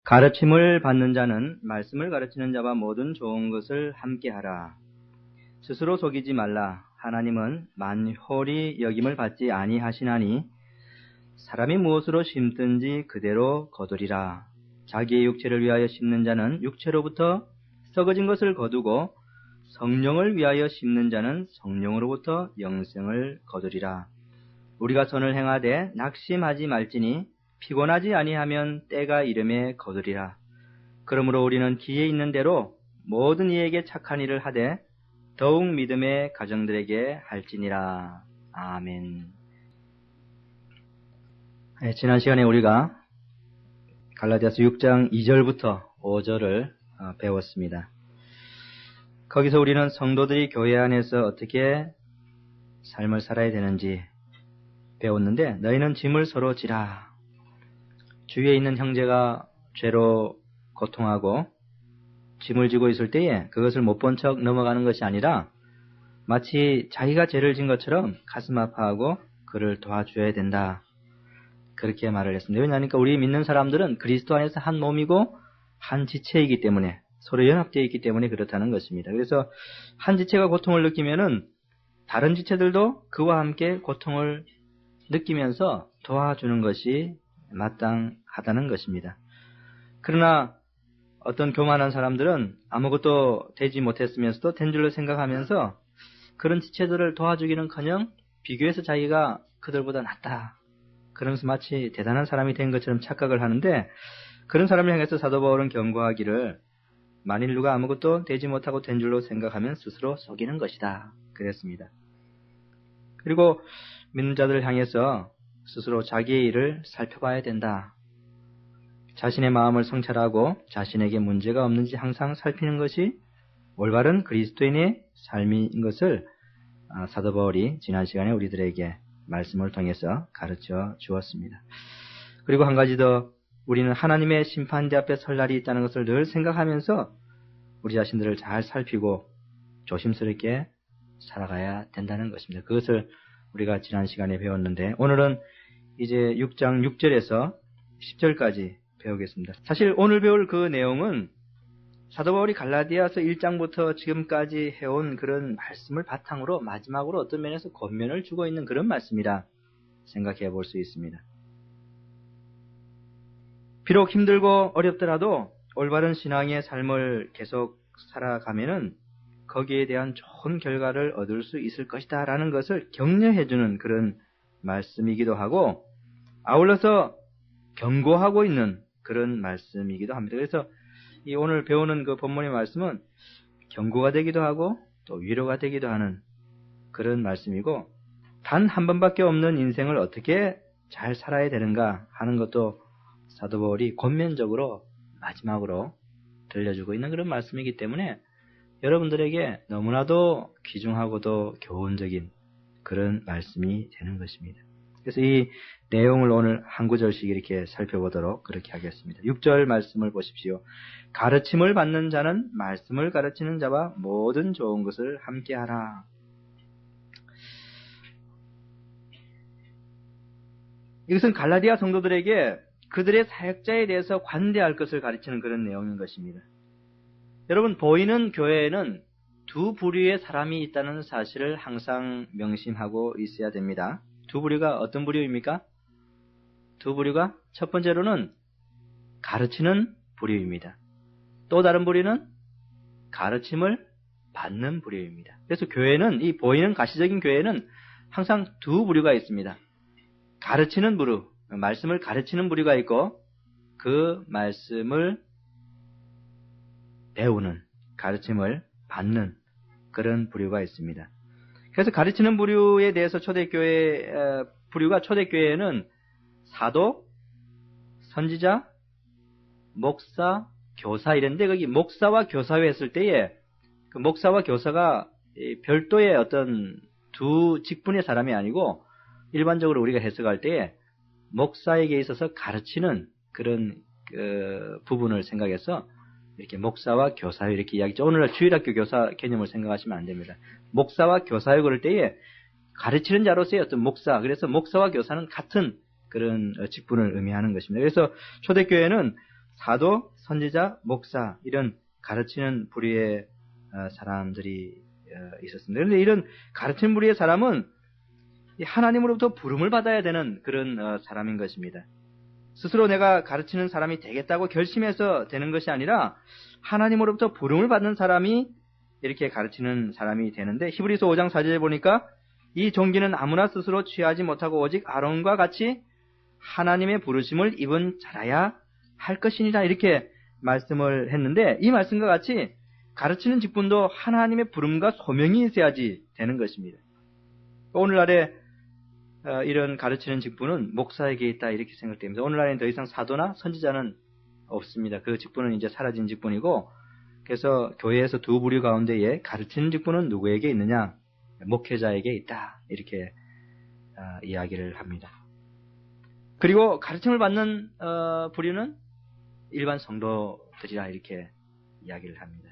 가르침을 받는 자는 말씀을 가르치는 자와 모든 좋은 것을 함께하라. 스스로 속이지 말라. 하나님은 만홀히 여김을 받지 아니하시나니 사람이 무엇으로 심든지 그대로 거두리라. 자기의 육체를 위하여 심는 자는 육체로부터 썩어진 것을 거두고 성령을 위하여 심는 자는 성령으로부터 영생을 거두리라. 우리가 선을 행하되 낙심하지 말지니 피곤하지 아니하면 때가 이름에 거두리라. 그러므로 우리는 기에 있는 대로 모든 이에게 착한 일을 하되 더욱 믿음의 가정들에게 할지니라. 아멘. 지난 시간에 우리가 갈라디아서 6장 2절부터 5절을 배웠습니다. 거기서 우리는 성도들이 교회 안에서 어떻게 삶을 살아야 되는지 배웠는데, 너희는 짐을 서로 지라. 주위에 있는 형제가 죄로 고통하고 짐을 지고 있을 때에 그것을 못 본 척 넘어가는 것이 아니라 마치 자기가 죄를 진 것처럼 가슴 아파하고 그를 도와줘야 된다. 그렇게 말을 했습니다. 왜냐하니까 우리 믿는 사람들은 그리스도 안에서 한 몸이고 한 지체이기 때문에, 서로 연합되어 있기 때문에 그렇다는 것입니다. 그래서 한 지체가 고통을 느끼면은 다른 지체들도 그와 함께 고통을 느끼면서 도와주는 것이 마땅하다는 것입니다. 그러나 어떤 교만한 사람들은 아무것도 되지 못했으면서도 된 줄로 생각하면서 그런 지체들을 도와주기는커녕 비교해서 자기가 그들보다 낫다, 그러면서 마치 대단한 사람이 된 것처럼 착각을 하는데, 그런 사람을 향해서 사도 바울은 경고하기를 만일 누가 아무것도 되지 못하고 된 줄로 생각하면 스스로 속이는 것이다 그랬습니다. 그리고 믿는 자들을 향해서 스스로 자기의 일을 살펴봐야 된다. 자신의 마음을 성찰하고 자신에게 문제가 없는지 항상 살피는 것이 올바른 그리스도인의 삶인 것을 사도 바울이 지난 시간에 우리들에게 말씀을 통해서 가르쳐 주었습니다. 그리고 한 가지 더, 우리는 하나님의 심판대 앞에 설 날이 있다는 것을 늘 생각하면서 우리 자신들을 잘 살피고 조심스럽게 살아가야 된다는 것입니다. 그것을 우리가 지난 시간에 배웠는데, 오늘은 이제 6장 6절에서 10절까지 배우겠습니다. 사실 오늘 배울 그 내용은 사도 바울이 갈라디아서 1장부터 지금까지 해온 그런 말씀을 바탕으로 마지막으로 어떤 면에서 권면을 주고 있는 그런 말씀이라 생각해 볼 수 있습니다. 비록 힘들고 어렵더라도 올바른 신앙의 삶을 계속 살아가면은 거기에 대한 좋은 결과를 얻을 수 있을 것이다 라는 것을 격려해주는 그런 말씀이기도 하고, 아울러서 경고하고 있는 그런 말씀이기도 합니다. 그래서 이 오늘 배우는 그 본문의 말씀은 경고가 되기도 하고 또 위로가 되기도 하는 그런 말씀이고, 단 한 번밖에 없는 인생을 어떻게 잘 살아야 되는가 하는 것도 사도 바울이 권면적으로 마지막으로 들려주고 있는 그런 말씀이기 때문에 여러분들에게 너무나도 귀중하고도 교훈적인 그런 말씀이 되는 것입니다. 그래서 이 내용을 오늘 한 구절씩 이렇게 살펴보도록 그렇게 하겠습니다. 6절 말씀을 보십시오. 가르침을 받는 자는 말씀을 가르치는 자와 모든 좋은 것을 함께하라. 이것은 갈라디아 성도들에게 그들의 사역자에 대해서 관대할 것을 가르치는 그런 내용인 것입니다. 여러분, 보이는 교회에는 두 부류의 사람이 있다는 사실을 항상 명심하고 있어야 됩니다. 두 부류가 어떤 부류입니까? 두 부류가 첫 번째로는 가르치는 부류입니다. 또 다른 부류는 가르침을 받는 부류입니다. 그래서 교회는, 이 보이는 가시적인 교회는 항상 두 부류가 있습니다. 가르치는 부류, 말씀을 가르치는 부류가 있고, 그 말씀을 배우는, 가르침을 받는 그런 부류가 있습니다. 그래서 가르치는 부류에 대해서 초대교회 부류가 초대교회에는 사도, 선지자, 목사, 교사 이랬는데, 거기 목사와 교사로 했을 때에 그 목사와 교사가 별도의 어떤 두 직분의 사람이 아니고, 일반적으로 우리가 해석할 때에 목사에게 있어서 가르치는 그런 부분을 생각해서 이렇게 목사와 교사요 이렇게 이야기죠. 오늘날 주일학교 교사 개념을 생각하시면 안 됩니다. 목사와 교사요 그럴 때에 가르치는 자로서의 어떤 목사, 그래서 목사와 교사는 같은 그런 직분을 의미하는 것입니다. 그래서 초대교회는 사도, 선지자, 목사 이런 가르치는 부류의 사람들이 있었습니다. 그런데 이런 가르치는 부류의 사람은 하나님으로부터 부름을 받아야 되는 그런 사람인 것입니다. 스스로 내가 가르치는 사람이 되겠다고 결심해서 되는 것이 아니라 하나님으로부터 부름을 받는 사람이 이렇게 가르치는 사람이 되는데, 히브리서 5장 4절에 보니까 이 종기는 아무나 스스로 취하지 못하고 오직 아론과 같이 하나님의 부르심을 입은 자라야 할 것이니라 이렇게 말씀을 했는데, 이 말씀과 같이 가르치는 직분도 하나님의 부름과 소명이 있어야지 되는 것입니다. 오늘날에 이런 가르치는 직분은 목사에게 있다 이렇게 생각됩니다. 오늘날에는 더 이상 사도나 선지자는 없습니다. 그 직분은 이제 사라진 직분이고, 그래서 교회에서 두 부류 가운데에 가르치는 직분은 누구에게 있느냐? 목회자에게 있다 이렇게 이야기를 합니다. 그리고 가르침을 받는 부류는 일반 성도들이라 이렇게 이야기를 합니다.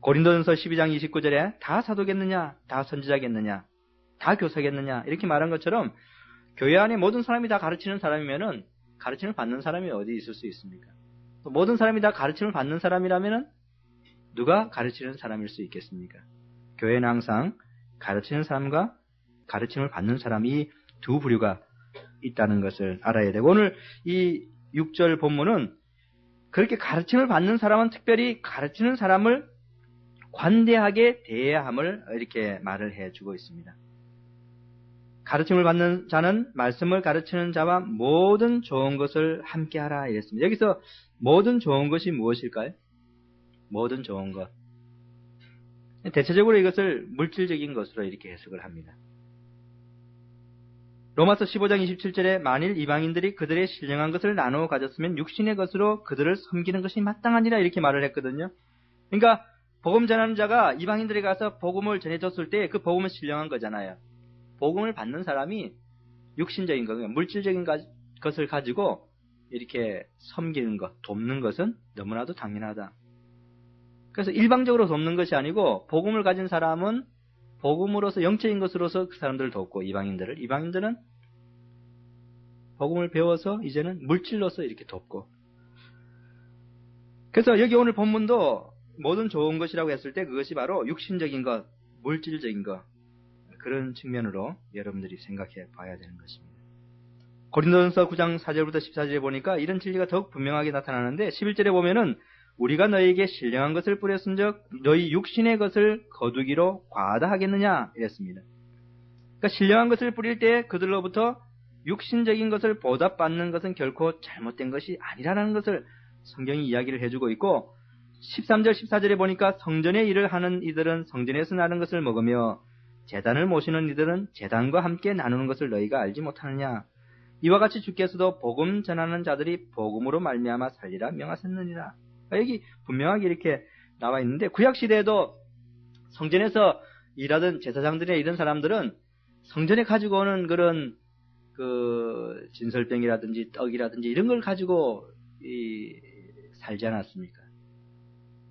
고린도전서 12장 29절에 다 사도겠느냐? 다 선지자겠느냐? 다 교사겠느냐? 이렇게 말한 것처럼 교회 안에 모든 사람이 다 가르치는 사람이면은 가르침을 받는 사람이 어디 있을 수 있습니까? 또 모든 사람이 다 가르침을 받는 사람이라면은 누가 가르치는 사람일 수 있겠습니까? 교회는 항상 가르치는 사람과 가르침을 받는 사람이 두 부류가 있다는 것을 알아야 되고, 오늘 이 6절 본문은 그렇게 가르침을 받는 사람은 특별히 가르치는 사람을 관대하게 대해야 함을 이렇게 말을 해주고 있습니다. 가르침을 받는 자는 말씀을 가르치는 자와 모든 좋은 것을 함께하라 이랬습니다. 여기서 모든 좋은 것이 무엇일까요? 모든 좋은 것. 대체적으로 이것을 물질적인 것으로 이렇게 해석을 합니다. 로마서 15장 27절에 만일 이방인들이 그들의 신령한 것을 나누어 가졌으면 육신의 것으로 그들을 섬기는 것이 마땅하니라 이렇게 말을 했거든요. 그러니까 복음 전하는 자가 이방인들에 가서 복음을 전해줬을 때 그 복음은 신령한 거잖아요. 복음을 받는 사람이 육신적인 것, 물질적인 것을 가지고 이렇게 섬기는 것, 돕는 것은 너무나도 당연하다. 그래서 일방적으로 돕는 것이 아니고 복음을 가진 사람은 복음으로서 영적인 것으로서 그 사람들을 돕고, 이방인들은 복음을 배워서 이제는 물질로서 이렇게 돕고. 그래서 여기 오늘 본문도 모든 좋은 것이라고 했을 때 그것이 바로 육신적인 것, 물질적인 것, 그런 측면으로 여러분들이 생각해 봐야 되는 것입니다. 고린도전서 9장 4절부터 14절에 보니까 이런 진리가 더욱 분명하게 나타나는데, 11절에 보면은 우리가 너희에게 신령한 것을 뿌렸은즉 너희 육신의 것을 거두기로 과하다 하겠느냐 이랬습니다. 그러니까 신령한 것을 뿌릴 때 그들로부터 육신적인 것을 보답받는 것은 결코 잘못된 것이 아니라는 것을 성경이 이야기를 해주고 있고, 13절 14절에 보니까 성전의 일을 하는 이들은 성전에서 나는 것을 먹으며 제단을 모시는 이들은 제단과 함께 나누는 것을 너희가 알지 못하느냐. 이와 같이 주께서도 복음 전하는 자들이 복음으로 말미암아 살리라 명하셨느니라. 여기 분명하게 이렇게 나와 있는데, 구약시대에도 성전에서 일하던 제사장들이나 이런 사람들은 성전에 가지고 오는 그런 진설병이라든지 떡이라든지 이런 걸 가지고 살지 않았습니까?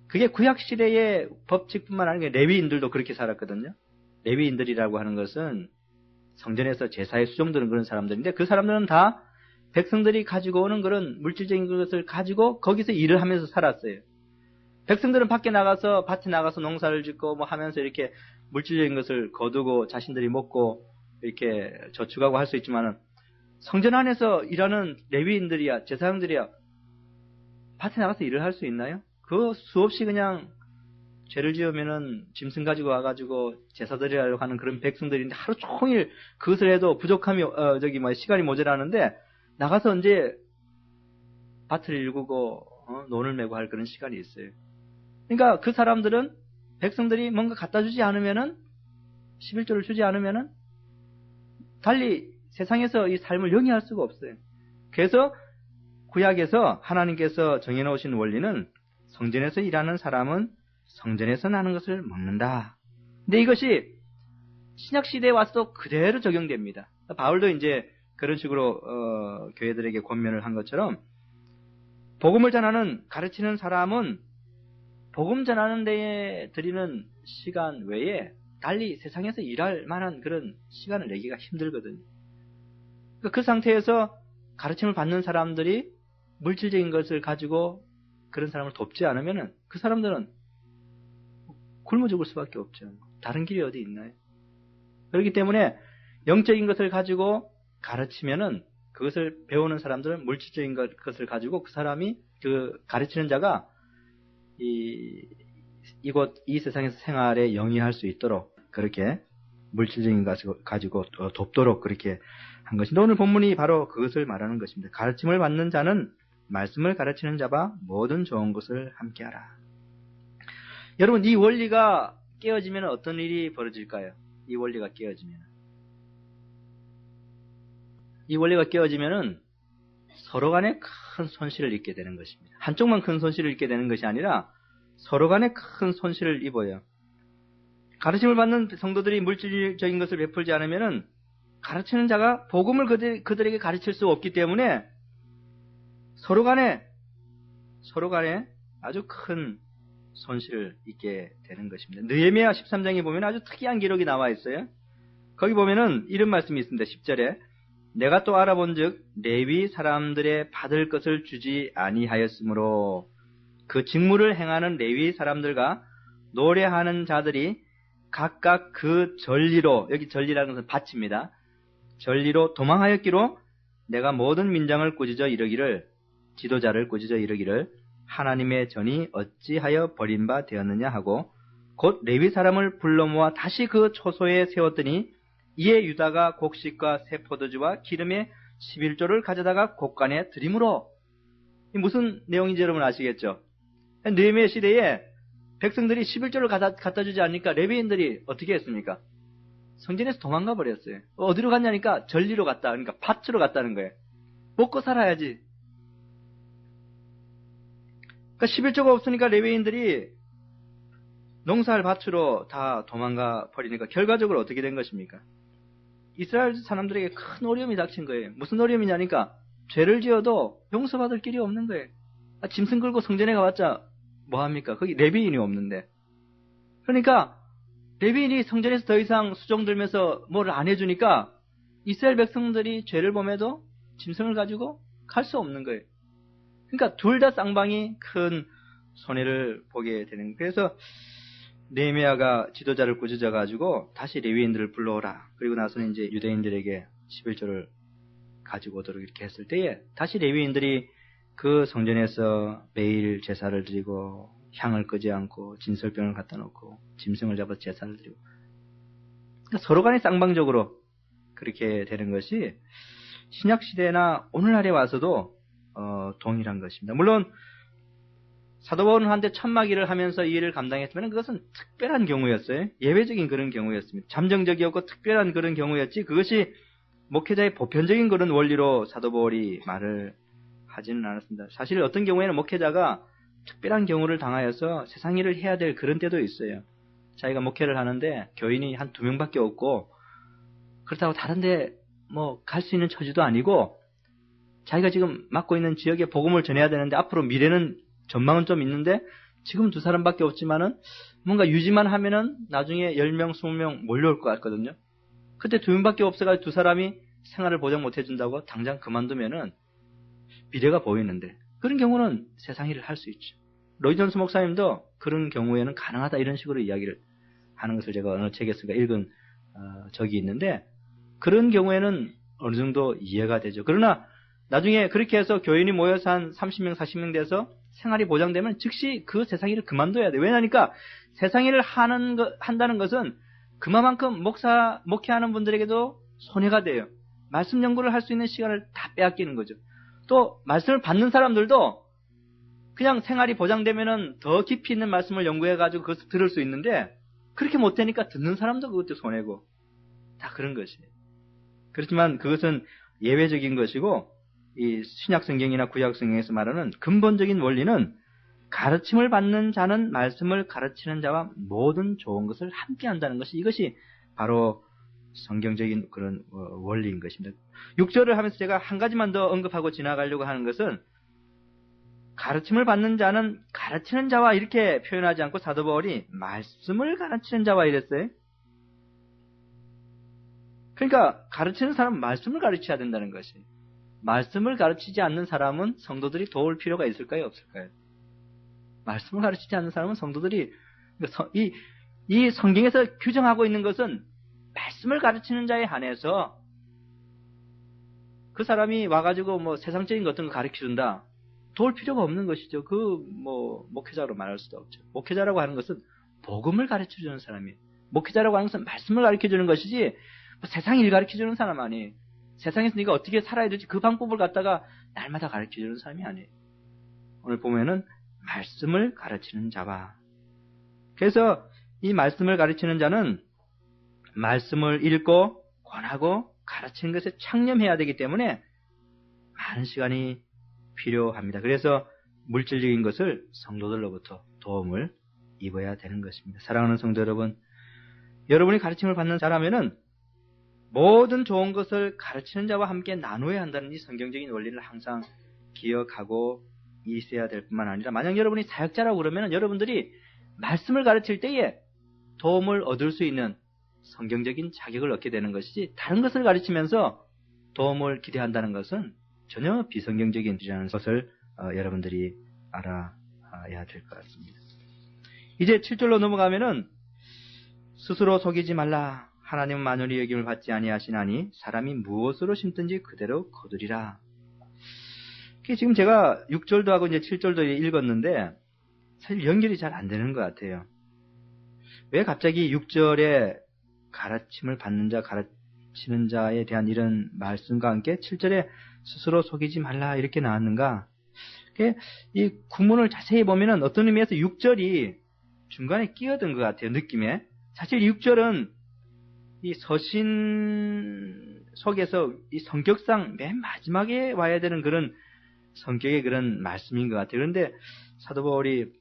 그게 구약시대의 법칙뿐만 아니라 레위인들도 그렇게 살았거든요. 레위인들이라고 하는 것은 성전에서 제사에 수종드는 그런 사람들인데, 그 사람들은 다 백성들이 가지고 오는 그런 물질적인 것을 가지고 거기서 일을 하면서 살았어요. 백성들은 밖에 나가서 밭에 나가서 농사를 짓고 뭐 하면서 이렇게 물질적인 것을 거두고 자신들이 먹고 이렇게 저축하고 할 수 있지만은, 성전 안에서 일하는 레위인들이야, 제사장들이야 밭에 나가서 일을 할 수 있나요? 그 수없이 그냥 죄를 지으면은 짐승 가지고 와가지고 제사드리려고 하는 그런 백성들인데 하루 종일 그것을 해도 부족함이 시간이 모자라는데 나가서 언제 밭을 일구고 논을 메고 할 그런 시간이 있어요. 그러니까 그 사람들은 백성들이 뭔가 갖다 주지 않으면은, 11조를 주지 않으면은 달리 세상에서 이 삶을 영위할 수가 없어요. 그래서 구약에서 하나님께서 정해놓으신 원리는 성전에서 일하는 사람은 성전에서 나는 것을 먹는다. 근데 이것이 신약시대에 와서도 그대로 적용됩니다. 바울도 이제 그런 식으로 교회들에게 권면을 한 것처럼, 복음을 전하는, 가르치는 사람은 복음 전하는 데에 드리는 시간 외에 달리 세상에서 일할 만한 그런 시간을 내기가 힘들거든요. 그 상태에서 가르침을 받는 사람들이 물질적인 것을 가지고 그런 사람을 돕지 않으면은 그 사람들은 굶어 죽을 수밖에 없죠. 다른 길이 어디 있나요? 그렇기 때문에 영적인 것을 가지고 가르치면은 그것을 배우는 사람들은 물질적인 것을 가지고 그 사람이 그 가르치는 자가 이 세상에서 생활에 영위할 수 있도록 그렇게 물질적인 것을 가지고 돕도록 그렇게 한 것인데 오늘 본문이 바로 그것을 말하는 것입니다. 가르침을 받는 자는 말씀을 가르치는 자와 모든 좋은 것을 함께하라. 여러분 이 원리가 깨어지면 어떤 일이 벌어질까요? 이 원리가 깨어지면 서로 간에 큰 손실을 입게 되는 것입니다. 한쪽만 큰 손실을 입게 되는 것이 아니라 서로 간에 큰 손실을 입어요. 가르침을 받는 성도들이 물질적인 것을 베풀지 않으면은 가르치는 자가 복음을 그들에게 가르칠 수 없기 때문에 서로 간에 아주 큰 손실을 입게 되는 것입니다. 느헤미야 13장에 보면 아주 특이한 기록이 나와 있어요. 거기 보면은 이런 말씀이 있습니다. 10절에 내가 또 알아본즉 레위 사람들의 받을 것을 주지 아니하였으므로 그 직무를 행하는 레위 사람들과 노래하는 자들이 각각 그 전리로, 여기 전리라는 것은 밭입니다. 전리로 도망하였기로 내가 모든 민장을 꾸짖어 이르기를, 지도자를 꾸짖어 이르기를 하나님의 전이 어찌하여 버린 바 되었느냐 하고 곧 레위 사람을 불러 모아 다시 그 초소에 세웠더니 이에 유다가 곡식과 새 포도주와 기름의 11조를 가져다가 곡간에 드림으로. 무슨 내용인지 여러분 아시겠죠? 느헤미야 시대에 백성들이 11조를 갖다 주지 않으니까 레위인들이 어떻게 했습니까? 성전에서 도망가 버렸어요. 어디로 갔냐니까 전리로 갔다. 그러니까 밭으로 갔다는 거예요. 먹고 살아야지. 그러니까 11조가 없으니까 레위인들이 농사할 밭으로 다 도망가 버리니까 결과적으로 어떻게 된 것입니까? 이스라엘 사람들에게 큰 어려움이 닥친 거예요. 무슨 어려움이냐니까 죄를 지어도 용서받을 길이 없는 거예요. 짐승 끌고 성전에 가봤자 뭐합니까? 거기 레위인이 없는데. 그러니까 레위인이 성전에서 더 이상 수종 들면서 뭘 안 해주니까 이스라엘 백성들이 죄를 범해도 짐승을 가지고 갈 수 없는 거예요. 그러니까 둘 다 쌍방이 큰 손해를 보게 되는 거예요. 그래서 느헤미야가 지도자를 꾸짖어 가지고 다시 레위인들을 불러오라. 그리고 나서는 이제 유대인들에게 11조를 가지고 오도록 이렇게 했을 때에 다시 레위인들이 그 성전에서 매일 제사를 드리고 향을 끄지 않고 진설병을 갖다 놓고 짐승을 잡아 제사를 드리고 그러니까 서로 간에 쌍방적으로 그렇게 되는 것이 신약시대나 오늘날에 와서도 동일한 것입니다. 물론 사도 바울은 한때 천막일을 하면서 이 일을 감당했지만 그것은 특별한 경우였어요. 예외적인 그런 경우였습니다. 잠정적이었고 특별한 그런 경우였지 그것이 목회자의 보편적인 그런 원리로 사도 바울이 말을 하지는 않았습니다. 사실 어떤 경우에는 목회자가 특별한 경우를 당하여서 세상 일을 해야 될 그런 때도 있어요. 자기가 목회를 하는데 교인이 한 2명밖에 없고 그렇다고 다른데 뭐 갈 수 있는 처지도 아니고 자기가 지금 맡고 있는 지역에 복음을 전해야 되는데 앞으로 미래는 전망은 좀 있는데 지금 2사람밖에 없지만은 뭔가 유지만 하면은 나중에 10명, 20명 몰려올 것 같거든요. 그때 2명밖에 없어가지고 2사람이 생활을 보장 못 해준다고 당장 그만두면은 미래가 보이는데 그런 경우는 세상 일을 할 수 있죠. 로이 존스 목사님도 그런 경우에는 가능하다 이런 식으로 이야기를 하는 것을 제가 어느 책에서 읽은 적이 있는데 그런 경우에는 어느 정도 이해가 되죠. 그러나 나중에 그렇게 해서 교인이 모여서 한 30명, 40명 돼서 생활이 보장되면 즉시 그 세상 일을 그만둬야 돼요. 왜냐하니까 세상 일을 한다는 것은 그만큼 목회하는 분들에게도 손해가 돼요. 말씀 연구를 할 수 있는 시간을 다 빼앗기는 거죠. 또 말씀을 받는 사람들도 그냥 생활이 보장되면은 더 깊이 있는 말씀을 연구해가지고 그것을 들을 수 있는데 그렇게 못되니까 듣는 사람도 그것도 손해고 다 그런 것이에요. 그렇지만 그것은 예외적인 것이고 이 신약성경이나 구약성경에서 말하는 근본적인 원리는 가르침을 받는 자는 말씀을 가르치는 자와 모든 좋은 것을 함께 한다는 것이 이것이 바로 성경적인 그런 원리인 것입니다. 6절을 하면서 제가 한 가지만 더 언급하고 지나가려고 하는 것은 가르침을 받는 자는 가르치는 자와 이렇게 표현하지 않고 사도 바울이 말씀을 가르치는 자와 이랬어요. 그러니까 가르치는 사람은 말씀을 가르쳐야 된다는 것이. 말씀을 가르치지 않는 사람은 성도들이 도울 필요가 있을까요? 없을까요? 말씀을 가르치지 않는 사람은 성도들이 이 성경에서 규정하고 있는 것은 말씀을 가르치는 자에 한해서 그 사람이 와가지고 뭐 세상적인 것 같은 거 가르쳐준다. 도울 필요가 없는 것이죠. 목회자로 말할 수도 없죠. 목회자라고 하는 것은 복음을 가르쳐주는 사람이에요. 목회자라고 하는 것은 말씀을 가르쳐주는 것이지 뭐 세상 일 가르쳐주는 사람 아니에요. 세상에서 네가 어떻게 살아야 될지 그 방법을 갖다가 날마다 가르쳐주는 사람이 아니에요. 오늘 보면은 말씀을 가르치는 자와. 그래서 이 말씀을 가르치는 자는 말씀을 읽고 권하고 가르치는 것에 창념해야 되기 때문에 많은 시간이 필요합니다. 그래서 물질적인 것을 성도들로부터 도움을 입어야 되는 것입니다. 사랑하는 성도 여러분, 여러분이 가르침을 받는 자라면은 모든 좋은 것을 가르치는 자와 함께 나누어야 한다는 이 성경적인 원리를 항상 기억하고 있어야 될 뿐만 아니라, 만약 여러분이 사역자라고 그러면 여러분들이 말씀을 가르칠 때에 도움을 얻을 수 있는 성경적인 자격을 얻게 되는 것이지, 다른 것을 가르치면서 도움을 기대한다는 것은 전혀 비성경적인 일이라는 것을 여러분들이 알아야 될 것 같습니다. 이제 7절로 넘어가면은 스스로 속이지 말라. 하나님은 만연히 여김을 받지 아니하시나니 사람이 무엇으로 심든지 그대로 거두리라. 지금 제가 6절도 하고 이제 7절도 읽었는데 사실 연결이 잘 안 되는 것 같아요. 왜 갑자기 6절에 가르침을 받는 자, 가르치는 자에 대한 이런 말씀과 함께 7절에 스스로 속이지 말라 이렇게 나왔는가? 이 구문을 자세히 보면은 어떤 의미에서 6절이 중간에 끼어든 것 같아요, 느낌에. 사실 6절은 이 서신 속에서 이 성격상 맨 마지막에 와야 되는 그런 성격의 그런 말씀인 것 같아요. 그런데 사도 바울이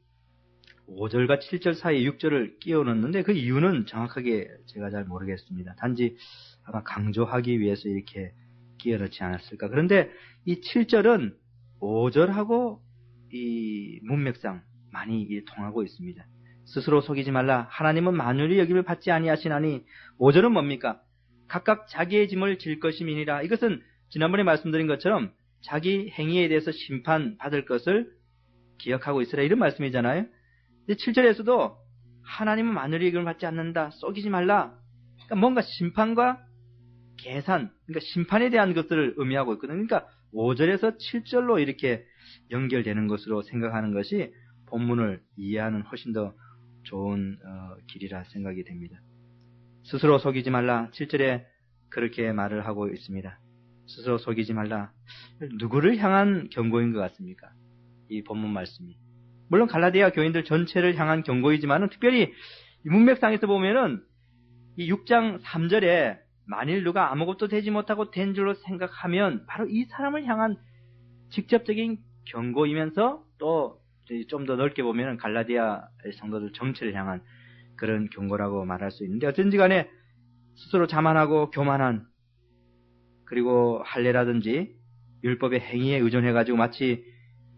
5절과 7절 사이에 6절을 끼워 넣는데 그 이유는 정확하게 제가 잘 모르겠습니다. 단지 아마 강조하기 위해서 이렇게 끼워 넣지 않았을까. 그런데 이 7절은 5절하고 이 문맥상 많이 통하고 있습니다. 스스로 속이지 말라. 하나님은 만유리 여김을 받지 아니하시나니. 5절은 뭡니까? 각각 자기의 짐을 질 것임이니라. 이것은 지난번에 말씀드린 것처럼 자기 행위에 대해서 심판받을 것을 기억하고 있으라 이런 말씀이잖아요. 7절에서도 하나님은 만유리 여김을 받지 않는다. 속이지 말라. 그러니까 뭔가 심판과 계산, 그러니까 심판에 대한 것들을 의미하고 있거든요. 그러니까 5절에서 7절로 이렇게 연결되는 것으로 생각하는 것이 본문을 이해하는 훨씬 더 좋은 길이라 생각이 됩니다. 스스로 속이지 말라. 7절에 그렇게 말을 하고 있습니다. 스스로 속이지 말라. 누구를 향한 경고인 것 같습니까? 이 본문 말씀이. 물론 갈라디아 교인들 전체를 향한 경고이지만 특별히 이 문맥상에서 보면은 이 6장 3절에 만일 누가 아무것도 되지 못하고 된 줄로 생각하면 바로 이 사람을 향한 직접적인 경고이면서 또 좀 더 넓게 보면 갈라디아 성도들 전체를 향한 그런 경고라고 말할 수 있는데, 어쩐지 간에 스스로 자만하고 교만한, 그리고 할례라든지 율법의 행위에 의존해가지고 마치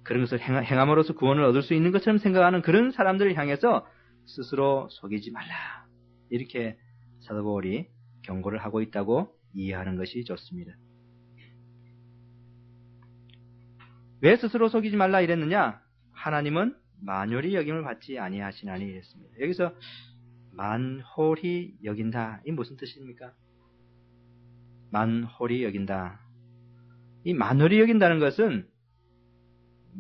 그런 것을 행함으로써 구원을 얻을 수 있는 것처럼 생각하는 그런 사람들을 향해서 스스로 속이지 말라 이렇게 사도 바울이 경고를 하고 있다고 이해하는 것이 좋습니다. 왜 스스로 속이지 말라 이랬느냐? 하나님은 만홀히 여김을 받지 아니하시나니 이랬습니다. 여기서 만홀히 여긴다, 이 무슨 뜻입니까? 만홀히 여긴다. 이 만홀히 여긴다는 것은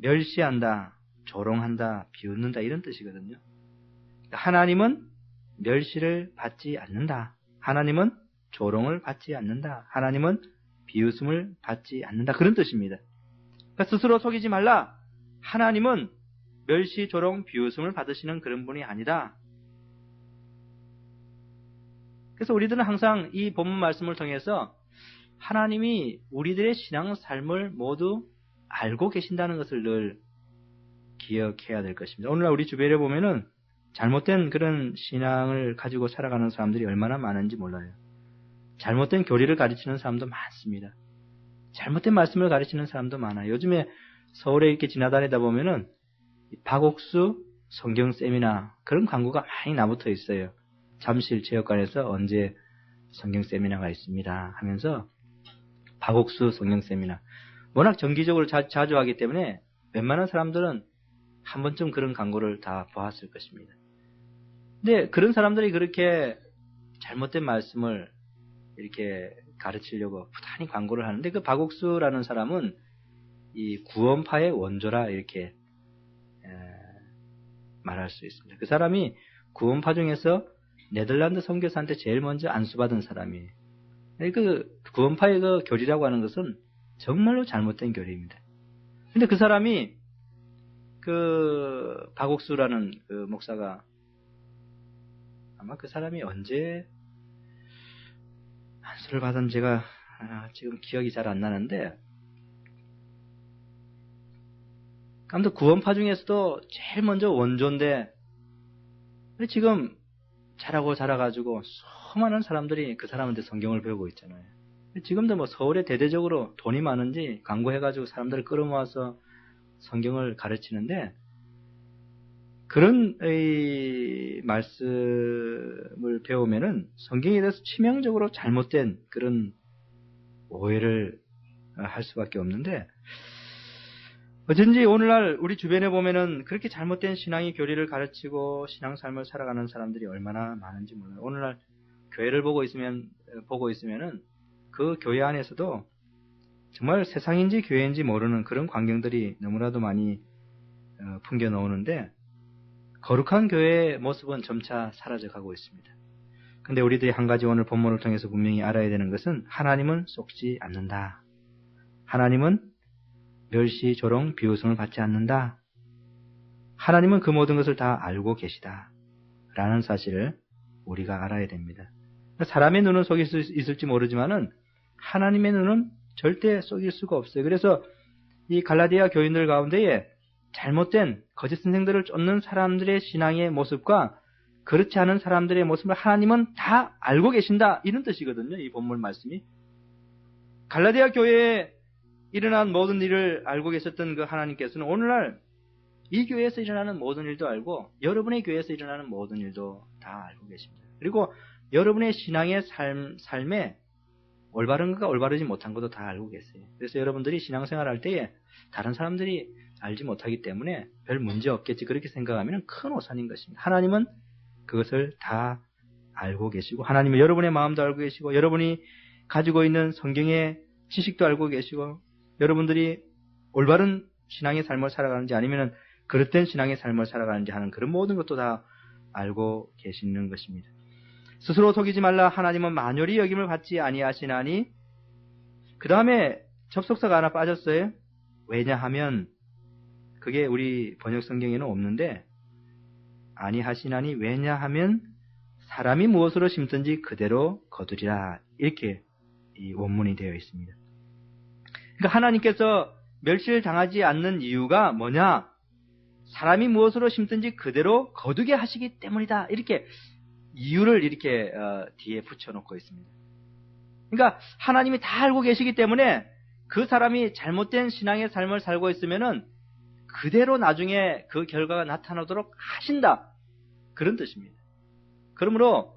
멸시한다, 조롱한다, 비웃는다 이런 뜻이거든요. 하나님은 멸시를 받지 않는다. 하나님은 조롱을 받지 않는다. 하나님은 비웃음을 받지 않는다. 그런 뜻입니다. 그러니까 스스로 속이지 말라. 하나님은 멸시, 조롱, 비웃음을 받으시는 그런 분이 아니다. 그래서 우리들은 항상 이 본문 말씀을 통해서 하나님이 우리들의 신앙 삶을 모두 알고 계신다는 것을 늘 기억해야 될 것입니다. 오늘날 우리 주변에 보면은 잘못된 그런 신앙을 가지고 살아가는 사람들이 얼마나 많은지 몰라요. 잘못된 교리를 가르치는 사람도 많습니다. 잘못된 말씀을 가르치는 사람도 많아요. 요즘에 서울에 이렇게 지나다니다 보면은 박옥수 성경 세미나 그런 광고가 많이 나붙어 있어요. 잠실 체육관에서 언제 성경 세미나가 있습니다 하면서 박옥수 성경 세미나. 워낙 정기적으로 자주 하기 때문에 웬만한 사람들은 한 번쯤 그런 광고를 다 보았을 것입니다. 근데 그런 사람들이 그렇게 잘못된 말씀을 이렇게 가르치려고 부단히 광고를 하는데, 그 박옥수라는 사람은 이 구원파의 원조라 이렇게 말할 수 있습니다. 그 사람이 구원파 중에서 네덜란드 선교사한테 제일 먼저 안수받은 사람이에요. 그 구원파의 그 교리라고 하는 것은 정말로 잘못된 교리입니다. 근데 그 사람이 그 박옥수라는 그 목사가, 아마 그 사람이 언제 안수를 받은 제가 지금 기억이 잘 안 나는데, 아무튼 구원파 중에서도 제일 먼저 원조인데, 지금 자라가지고 수많은 사람들이 그 사람한테 성경을 배우고 있잖아요. 지금도 뭐 서울에 대대적으로 돈이 많은지 광고해가지고 사람들을 끌어모아서 성경을 가르치는데, 그런 말씀을 배우면은 성경에 대해서 치명적으로 잘못된 그런 오해를 할 수밖에 없는데, 어쩐지 오늘날 우리 주변에 보면은 그렇게 잘못된 신앙의 교리를 가르치고 신앙 삶을 살아가는 사람들이 얼마나 많은지 몰라요. 오늘날 교회를 보고 있으면은 그 교회 안에서도 정말 세상인지 교회인지 모르는 그런 광경들이 너무나도 많이 풍겨 나오는데, 거룩한 교회의 모습은 점차 사라져가고 있습니다. 근데 우리들이 한 가지 오늘 본문을 통해서 분명히 알아야 되는 것은, 하나님은 속지 않는다. 하나님은 멸시, 조롱, 비웃음을 받지 않는다. 하나님은 그 모든 것을 다 알고 계시다. 라는 사실을 우리가 알아야 됩니다. 사람의 눈은 속일 수 있을지 모르지만은 하나님의 눈은 절대 속일 수가 없어요. 그래서 이 갈라디아 교인들 가운데에 잘못된 거짓 선생들을 쫓는 사람들의 신앙의 모습과 그렇지 않은 사람들의 모습을 하나님은 다 알고 계신다, 이런 뜻이거든요. 이 본문 말씀이. 갈라디아 교회에 일어난 모든 일을 알고 계셨던 그 하나님께서는 오늘날 이 교회에서 일어나는 모든 일도 알고 여러분의 교회에서 일어나는 모든 일도 다 알고 계십니다. 그리고 여러분의 신앙의 삶에 올바른 것과 올바르지 못한 것도 다 알고 계세요. 그래서 여러분들이 신앙생활을 할 때에 다른 사람들이 알지 못하기 때문에 별 문제 없겠지, 그렇게 생각하면 큰 오산인 것입니다. 하나님은 그것을 다 알고 계시고, 하나님은 여러분의 마음도 알고 계시고, 여러분이 가지고 있는 성경의 지식도 알고 계시고, 여러분들이 올바른 신앙의 삶을 살아가는지 아니면 그릇된 신앙의 삶을 살아가는지 하는 그런 모든 것도 다 알고 계시는 것입니다. 스스로 속이지 말라. 하나님은 만yor히 여김을 받지 아니하시나니. 그 다음에 접속사가 하나 빠졌어요. 왜냐하면, 그게 우리 번역 성경에는 없는데, 아니하시나니 왜냐하면 사람이 무엇으로 심든지 그대로 거두리라, 이렇게 이 원문이 되어 있습니다. 그러니까 하나님께서 멸시를 당하지 않는 이유가 뭐냐? 사람이 무엇으로 심든지 그대로 거두게 하시기 때문이다, 이렇게 이유를 이렇게 뒤에 붙여놓고 있습니다. 그러니까 하나님이 다 알고 계시기 때문에 그 사람이 잘못된 신앙의 삶을 살고 있으면은 그대로 나중에 그 결과가 나타나도록 하신다, 그런 뜻입니다. 그러므로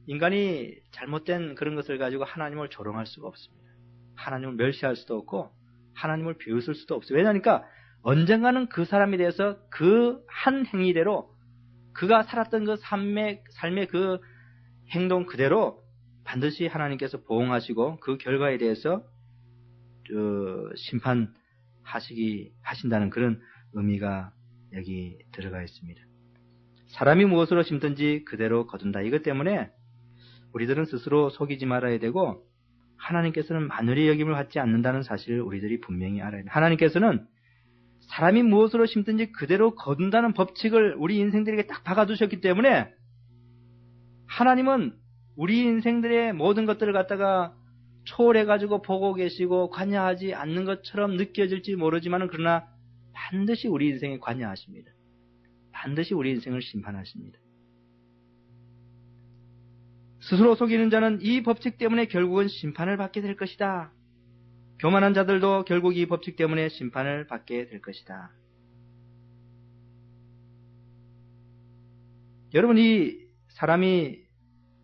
인간이 잘못된 그런 것을 가지고 하나님을 조롱할 수가 없습니다. 하나님을 멸시할 수도 없고 하나님을 비웃을 수도 없어요. 왜냐니까 언젠가는 그 사람에 대해서 그 한 행위대로 그가 살았던 그 삶의 그 행동 그대로 반드시 하나님께서 보응하시고 그 결과에 대해서 하신다는 그런 의미가 여기 들어가 있습니다. 사람이 무엇으로 심든지 그대로 거둔다. 이것 때문에 우리들은 스스로 속이지 말아야 되고, 하나님께서는 만yor히 여김을 받지 않는다는 사실을 우리들이 분명히 알아야 됩니다. 하나님께서는 사람이 무엇으로 심든지 그대로 거둔다는 법칙을 우리 인생들에게 딱 박아두셨기 때문에, 하나님은 우리 인생들의 모든 것들을 갖다가 초월해가지고 보고 계시고 관여하지 않는 것처럼 느껴질지 모르지만, 그러나 반드시 우리 인생에 관여하십니다. 반드시 우리 인생을 심판하십니다. 스스로 속이는 자는 이 법칙 때문에 결국은 심판을 받게 될 것이다. 교만한 자들도 결국 이 법칙 때문에 심판을 받게 될 것이다. 여러분, 이 사람이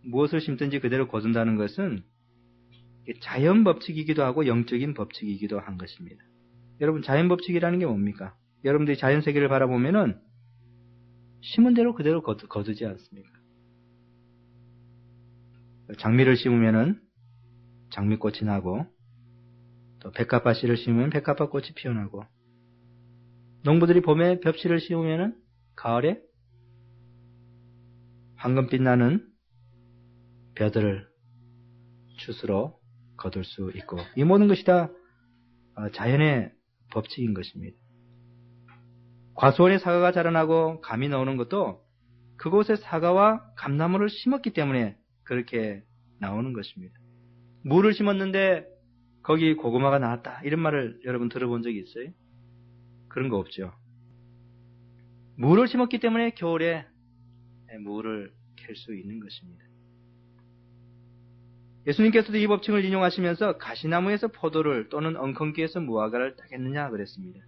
무엇을 심든지 그대로 거둔다는 것은 자연 법칙이기도 하고 영적인 법칙이기도 한 것입니다. 여러분, 자연 법칙이라는 게 뭡니까? 여러분들이 자연세계를 바라보면은 심은 대로 그대로 거두지 않습니까? 장미를 심으면은 장미꽃이 나고, 또 백합화 씨를 심으면 백합화 꽃이 피어나고, 농부들이 봄에 벽씨를 심으면은 가을에 황금빛 나는 벼들을 추수로 거둘 수 있고, 이 모든 것이 다 자연의 법칙인 것입니다. 과수원에 사과가 자라나고 감이 나오는 것도 그곳에 사과와 감나무를 심었기 때문에 그렇게 나오는 것입니다. 무를 심었는데 거기 고구마가 나왔다, 이런 말을 여러분 들어본 적이 있어요? 그런 거 없죠. 무를 심었기 때문에 겨울에 무를 캘 수 있는 것입니다. 예수님께서도 이 법칙을 인용하시면서 가시나무에서 포도를 또는 엉겅퀴에서 무화과를 따겠느냐 그랬습니다.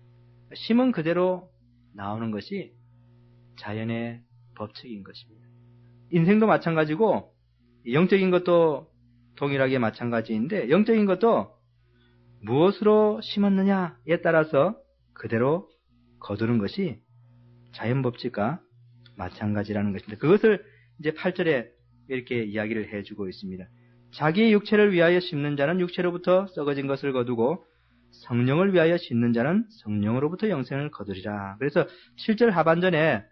심은 그대로 나오는 것이 자연의 법칙인 것입니다. 인생도 마찬가지고 영적인 것도 동일하게 마찬가지인데, 영적인 것도 무엇으로 심었느냐에 따라서 그대로 거두는 것이 자연 법칙과 마찬가지라는 것입니다. 그것을 이제 8절에 이렇게 이야기를 해주고 있습니다. 자기의 육체를 위하여 심는 자는 육체로부터 썩어진 것을 거두고 성령을 위하여 심는 자는 성령으로부터 영생을 거두리라. 그래서 7절 하반전에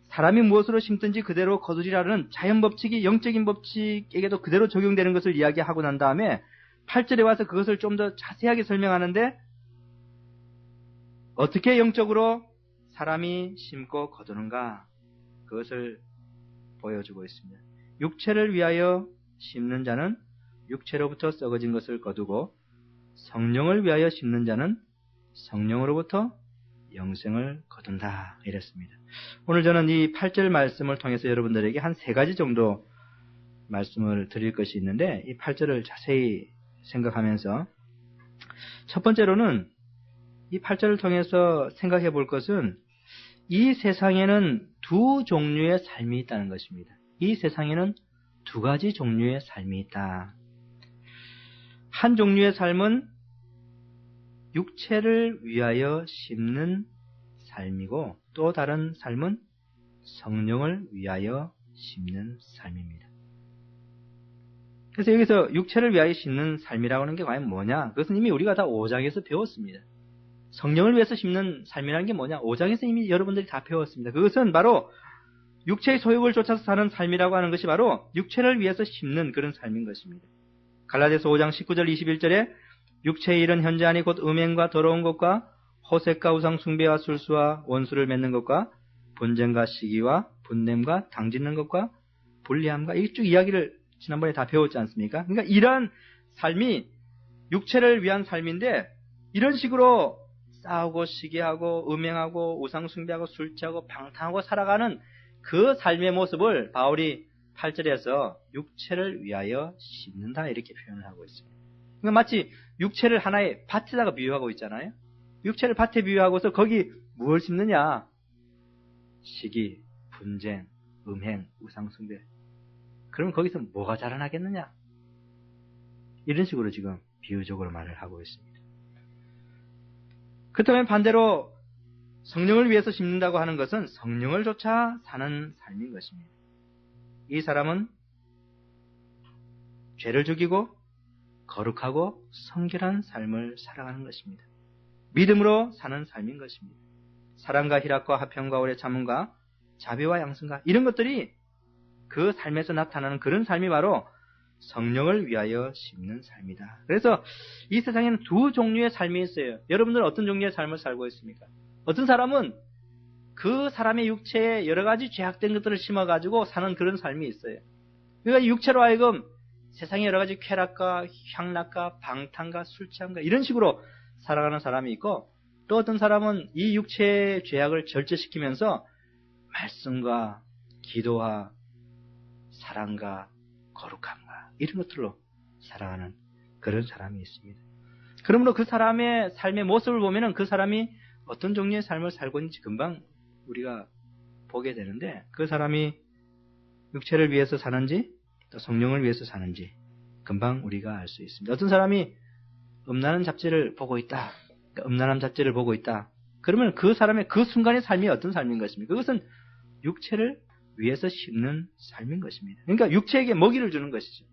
사람이 무엇으로 심든지 그대로 거두리라는 자연 법칙이 영적인 법칙에게도 그대로 적용되는 것을 이야기하고 난 다음에 8절에 와서 그것을 좀 더 자세하게 설명하는데, 어떻게 영적으로 사람이 심고 거두는가, 그것을 보여주고 있습니다. 육체를 위하여 심는 자는 육체로부터 썩어진 것을 거두고 성령을 위하여 심는 자는 성령으로부터 영생을 거둔다, 이랬습니다. 오늘 저는 이 8절 말씀을 통해서 여러분들에게 한 3가지 정도 말씀을 드릴 것이 있는데, 이 8절을 자세히 생각하면서 첫 번째로는 이 8절을 통해서 생각해 볼 것은 이 세상에는 두 종류의 삶이 있다는 것입니다. 이 세상에는 2가지 종류의 삶이 있다. 한 종류의 삶은 육체를 위하여 심는 삶이고, 또 다른 삶은 성령을 위하여 심는 삶입니다. 그래서 여기서 육체를 위하여 심는 삶이라고 하는 게 과연 뭐냐? 그것은 이미 우리가 다 5장에서 배웠습니다. 성령을 위해서 심는 삶이라는 게 뭐냐? 5장에서 이미 여러분들이 다 배웠습니다. 그것은 바로 육체의 소욕을 쫓아서 사는 삶이라고 하는 것이 바로 육체를 위해서 심는 그런 삶인 것입니다. 갈라디아서 5장 19절 21절에 육체의 일은 현재 아니 곧 음행과 더러운 것과 호색과 우상 숭배와 술수와 원수를 맺는 것과 분쟁과 시기와 분냄과 당짓는 것과 불리함과 이 쭉 이야기를 지난번에 다 배웠지 않습니까? 그러니까 이러한 삶이 육체를 위한 삶인데, 이런 식으로 싸우고 시기하고 음행하고 우상 숭배하고 술 취하고 방탕하고 살아가는 그 삶의 모습을 바울이 8절에서 육체를 위하여 심는다, 이렇게 표현을 하고 있습니다. 그러니까 마치 육체를 하나의 밭에다가 비유하고 있잖아요. 육체를 밭에 비유하고서 거기 무엇을 심느냐? 시기, 분쟁, 음행, 우상 숭배. 그럼 거기서 뭐가 자라나겠느냐? 이런 식으로 지금 비유적으로 말을 하고 있습니다. 그렇다면 반대로 성령을 위해서 심는다고 하는 것은 성령을 쫓아 사는 삶인 것입니다. 이 사람은 죄를 죽이고 거룩하고 성결한 삶을 살아가는 것입니다. 믿음으로 사는 삶인 것입니다. 사랑과 희락과 화평과 오래 참음과 자비와 양선과 이런 것들이 그 삶에서 나타나는 그런 삶이 바로 성령을 위하여 심는 삶이다. 그래서 이 세상에는 2 종류의 삶이 있어요. 여러분들은 어떤 종류의 삶을 살고 있습니까? 어떤 사람은 그 사람의 육체에 여러 가지 죄악된 것들을 심어가지고 사는 그런 삶이 있어요. 그러니까 육체로 하여금 세상의 여러 가지 쾌락과 향락과 방탕과 술취함과 이런 식으로 살아가는 사람이 있고, 또 어떤 사람은 이 육체의 죄악을 절제시키면서 말씀과 기도와 사랑과 거룩함과 이런 것들로 살아가는 그런 사람이 있습니다. 그러므로 그 사람의 삶의 모습을 보면은 그 사람이 어떤 종류의 삶을 살고 있는지 금방 우리가 보게 되는데, 그 사람이 육체를 위해서 사는지 또 성령을 위해서 사는지 금방 우리가 알 수 있습니다. 어떤 사람이 음란한 잡지를 보고 있다. 음란한 잡지를 보고 있다. 그러면 그 사람의 그 순간의 삶이 어떤 삶인 것입니까? 그것은 육체를 위해서 심는 삶인 것입니다. 그러니까 육체에게 먹이를 주는 것이죠.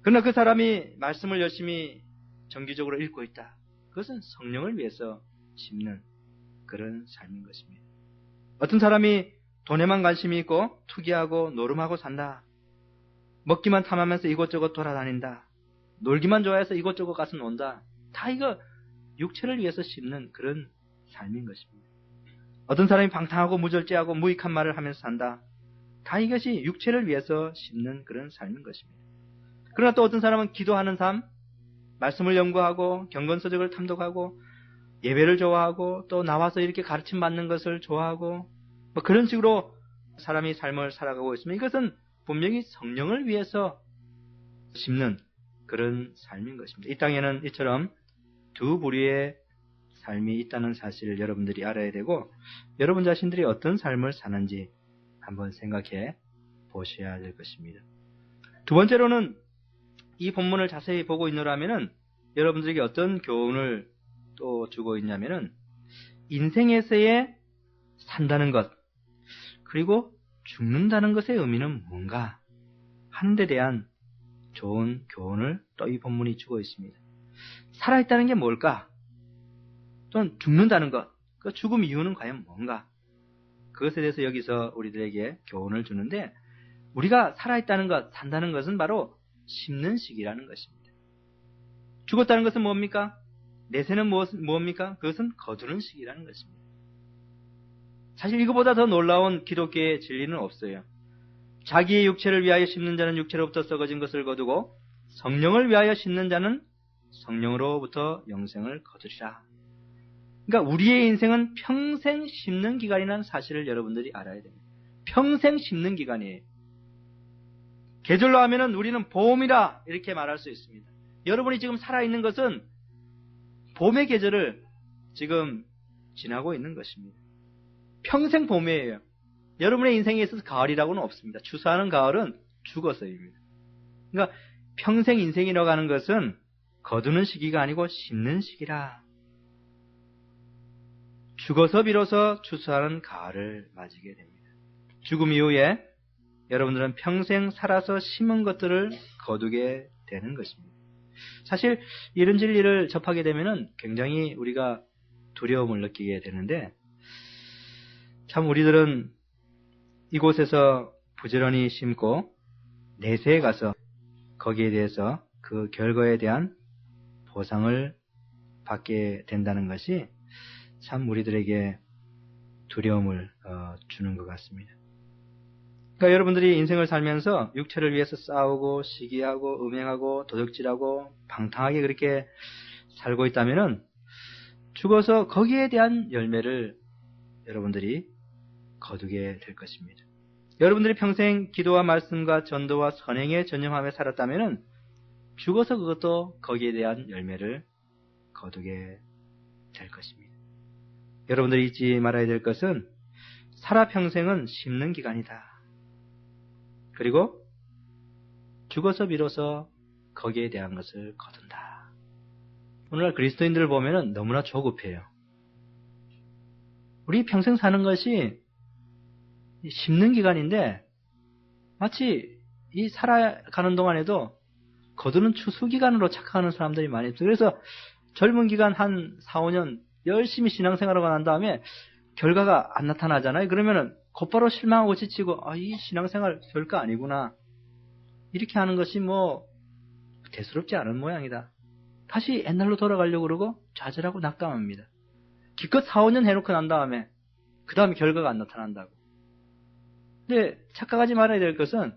그러나 그 사람이 말씀을 열심히 정기적으로 읽고 있다. 그것은 성령을 위해서 심는 그런 삶인 것입니다. 어떤 사람이 돈에만 관심이 있고 투기하고 노름하고 산다. 먹기만 탐하면서 이곳저곳 돌아다닌다. 놀기만 좋아해서 이곳저곳 가서 논다. 다 이거 육체를 위해서 심는 그런 삶인 것입니다. 어떤 사람이 방탕하고 무절제하고 무익한 말을 하면서 산다. 다 이것이 육체를 위해서 심는 그런 삶인 것입니다. 그러나 또 어떤 사람은 기도하는 삶, 말씀을 연구하고 경건서적을 탐독하고 예배를 좋아하고 또 나와서 이렇게 가르침 받는 것을 좋아하고 뭐 그런 식으로 사람이 삶을 살아가고 있으면 이것은 분명히 성령을 위해서 심는 그런 삶인 것입니다. 이 땅에는 이처럼 두 부류의 삶이 있다는 사실을 여러분들이 알아야 되고 여러분 자신들이 어떤 삶을 사는지 한번 생각해 보셔야 될 것입니다. 두 번째로는 이 본문을 자세히 보고 있노라면은 여러분들에게 어떤 교훈을 또 주고 있냐면은 인생에서의 산다는 것 그리고 죽는다는 것의 의미는 뭔가 하는 데 대한 좋은 교훈을 또 이 본문이 주고 있습니다. 살아있다는 게 뭘까? 또는 죽는다는 것, 그 죽음 이유는 과연 뭔가? 그것에 대해서 여기서 우리들에게 교훈을 주는데 우리가 살아있다는 것, 산다는 것은 바로 심는 시기라는 것입니다. 죽었다는 것은 뭡니까? 내세는 뭡니까? 그것은 거두는 시기라는 것입니다. 사실 이거보다 더 놀라운 기독교의 진리는 없어요. 자기의 육체를 위하여 심는 자는 육체로부터 썩어진 것을 거두고 성령을 위하여 심는 자는 성령으로부터 영생을 거두리라. 그러니까 우리의 인생은 평생 심는 기간이라는 사실을 여러분들이 알아야 됩니다. 평생 심는 기간이에요. 계절로 하면은 우리는 봄이라 이렇게 말할 수 있습니다. 여러분이 지금 살아있는 것은 봄의 계절을 지금 지나고 있는 것입니다. 평생 봄이에요. 여러분의 인생에 있어서 가을이라고는 없습니다. 추수하는 가을은 죽어서입니다. 그러니까 평생 인생이라고 하는 것은 거두는 시기가 아니고 심는 시기라. 죽어서 비로소 추수하는 가을을 맞이게 됩니다. 죽음 이후에 여러분들은 평생 살아서 심은 것들을 거두게 되는 것입니다. 사실 이런 진리를 접하게 되면 굉장히 우리가 두려움을 느끼게 되는데 참 우리들은 이곳에서 부지런히 심고 내세에 가서 거기에 대해서 그 결과에 대한 보상을 받게 된다는 것이 참 우리들에게 두려움을 주는 것 같습니다. 그러니까 여러분들이 인생을 살면서 육체를 위해서 싸우고 시기하고 음행하고 도둑질하고 방탕하게 그렇게 살고 있다면은 죽어서 거기에 대한 열매를 여러분들이 거두게 될 것입니다. 여러분들이 평생 기도와 말씀과 전도와 선행에 전념하며 살았다면은 죽어서 그것도 거기에 대한 열매를 거두게 될 것입니다. 여러분들이 잊지 말아야 될 것은 살아 평생은 심는 기간이다. 그리고 죽어서 비로소 거기에 대한 것을 거둔다. 오늘날 그리스도인들을 보면 너무나 조급해요. 우리 평생 사는 것이 심는 기간인데 마치 이 살아가는 동안에도 거두는 추수 기간으로 착각하는 사람들이 많이 있어요. 그래서 젊은 기간 한 4, 5년 열심히 신앙생활을 한 다음에 결과가 안 나타나잖아요. 그러면은 곧바로 실망하고 지치고 이 신앙생활 별거 아니구나. 이렇게 하는 것이 대수롭지 않은 모양이다. 다시 옛날로 돌아가려고 그러고 좌절하고 낙담합니다. 기껏 4, 5년 해놓고 난 다음에 그 다음에 결과가 안 나타난다고. 근데 착각하지 말아야 될 것은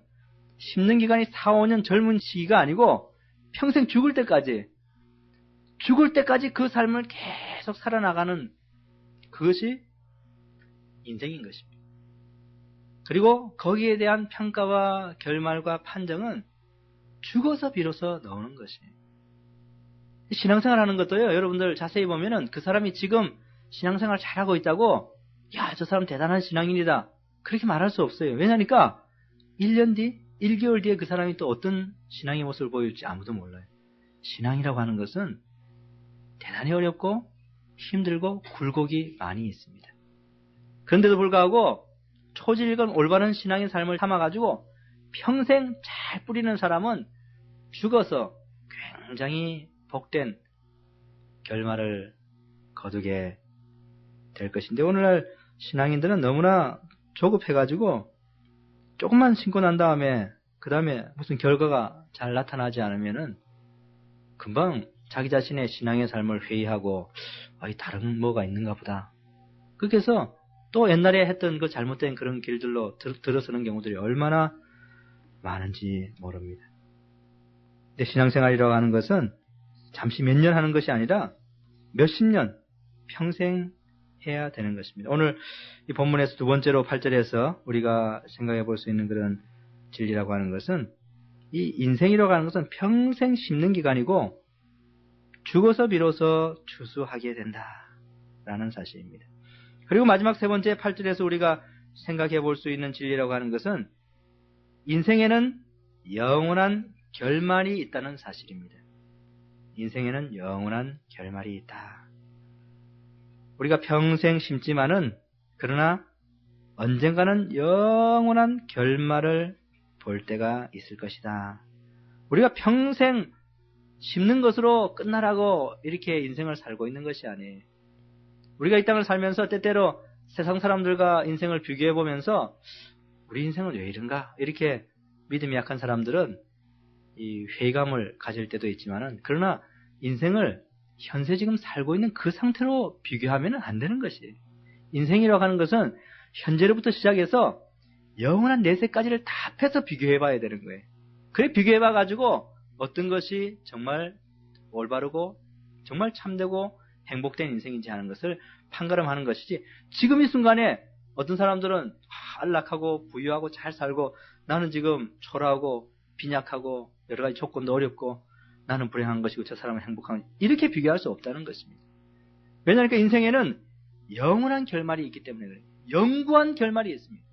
심는 기간이 4, 5년 젊은 시기가 아니고 평생 죽을 때까지 그 삶을 계속 살아나가는 그것이 인생인 것입니다. 그리고 거기에 대한 평가와 결말과 판정은 죽어서 비로소 나오는 것이에요. 신앙생활 하는 것도요, 여러분들 자세히 보면은 그 사람이 지금 신앙생활 잘하고 있다고, 야, 저 사람 대단한 신앙인이다. 그렇게 말할 수 없어요. 왜냐니까 1년 뒤, 1개월 뒤에 그 사람이 또 어떤 신앙의 모습을 보일지 아무도 몰라요. 신앙이라고 하는 것은 대단히 어렵고 힘들고 굴곡이 많이 있습니다. 그런데도 불구하고 초지일관 올바른 신앙의 삶을 삼아가지고 평생 잘 뿌리는 사람은 죽어서 굉장히 복된 결말을 거두게 될 것인데, 오늘날 신앙인들은 너무나 조급해가지고 조금만 신고 난 다음에 그 다음에 무슨 결과가 잘 나타나지 않으면은 금방 자기 자신의 신앙의 삶을 회의하고 다른 뭐가 있는가 보다. 그렇게 해서 또 옛날에 했던 그 잘못된 그런 길들로 들어서는 경우들이 얼마나 많은지 모릅니다. 근데 신앙생활이라고 하는 것은 잠시 몇 년 하는 것이 아니라 몇십 년, 평생 해야 되는 것입니다. 오늘 이 본문에서 두 번째로 8절에서 우리가 생각해 볼 수 있는 그런 진리라고 하는 것은, 이 인생이라고 하는 것은 평생 심는 기간이고 죽어서 비로소 추수하게 된다라는 사실입니다. 그리고 마지막 세 번째 8절에서 우리가 생각해 볼 수 있는 진리라고 하는 것은 인생에는 영원한 결말이 있다는 사실입니다. 인생에는 영원한 결말이 있다. 우리가 평생 심지만은 그러나 언젠가는 영원한 결말을 볼 때가 있을 것이다. 우리가 평생 심는 것으로 끝나라고 이렇게 인생을 살고 있는 것이 아니에요. 우리가 이 땅을 살면서 때때로 세상 사람들과 인생을 비교해 보면서 우리 인생은 왜 이런가? 이렇게 믿음이 약한 사람들은 이 회의감을 가질 때도 있지만은, 그러나 인생을 현재 지금 살고 있는 그 상태로 비교하면 안 되는 것이에요. 인생이라고 하는 것은 현재로부터 시작해서 영원한 내세까지를 다 합해서 비교해 봐야 되는 거예요. 그래 비교해 봐 가지고 어떤 것이 정말 올바르고 정말 참되고 행복된 인생인지 하는 것을 판가름하는 것이지, 지금 이 순간에 어떤 사람들은 안락하고 부유하고 잘 살고 나는 지금 초라하고 빈약하고 여러 가지 조건도 어렵고 나는 불행한 것이고 저 사람은 행복한, 이렇게 비교할 수 없다는 것입니다. 왜냐하니까 인생에는 영원한 결말이 있기 때문에 그래요. 영구한 결말이 있습니다.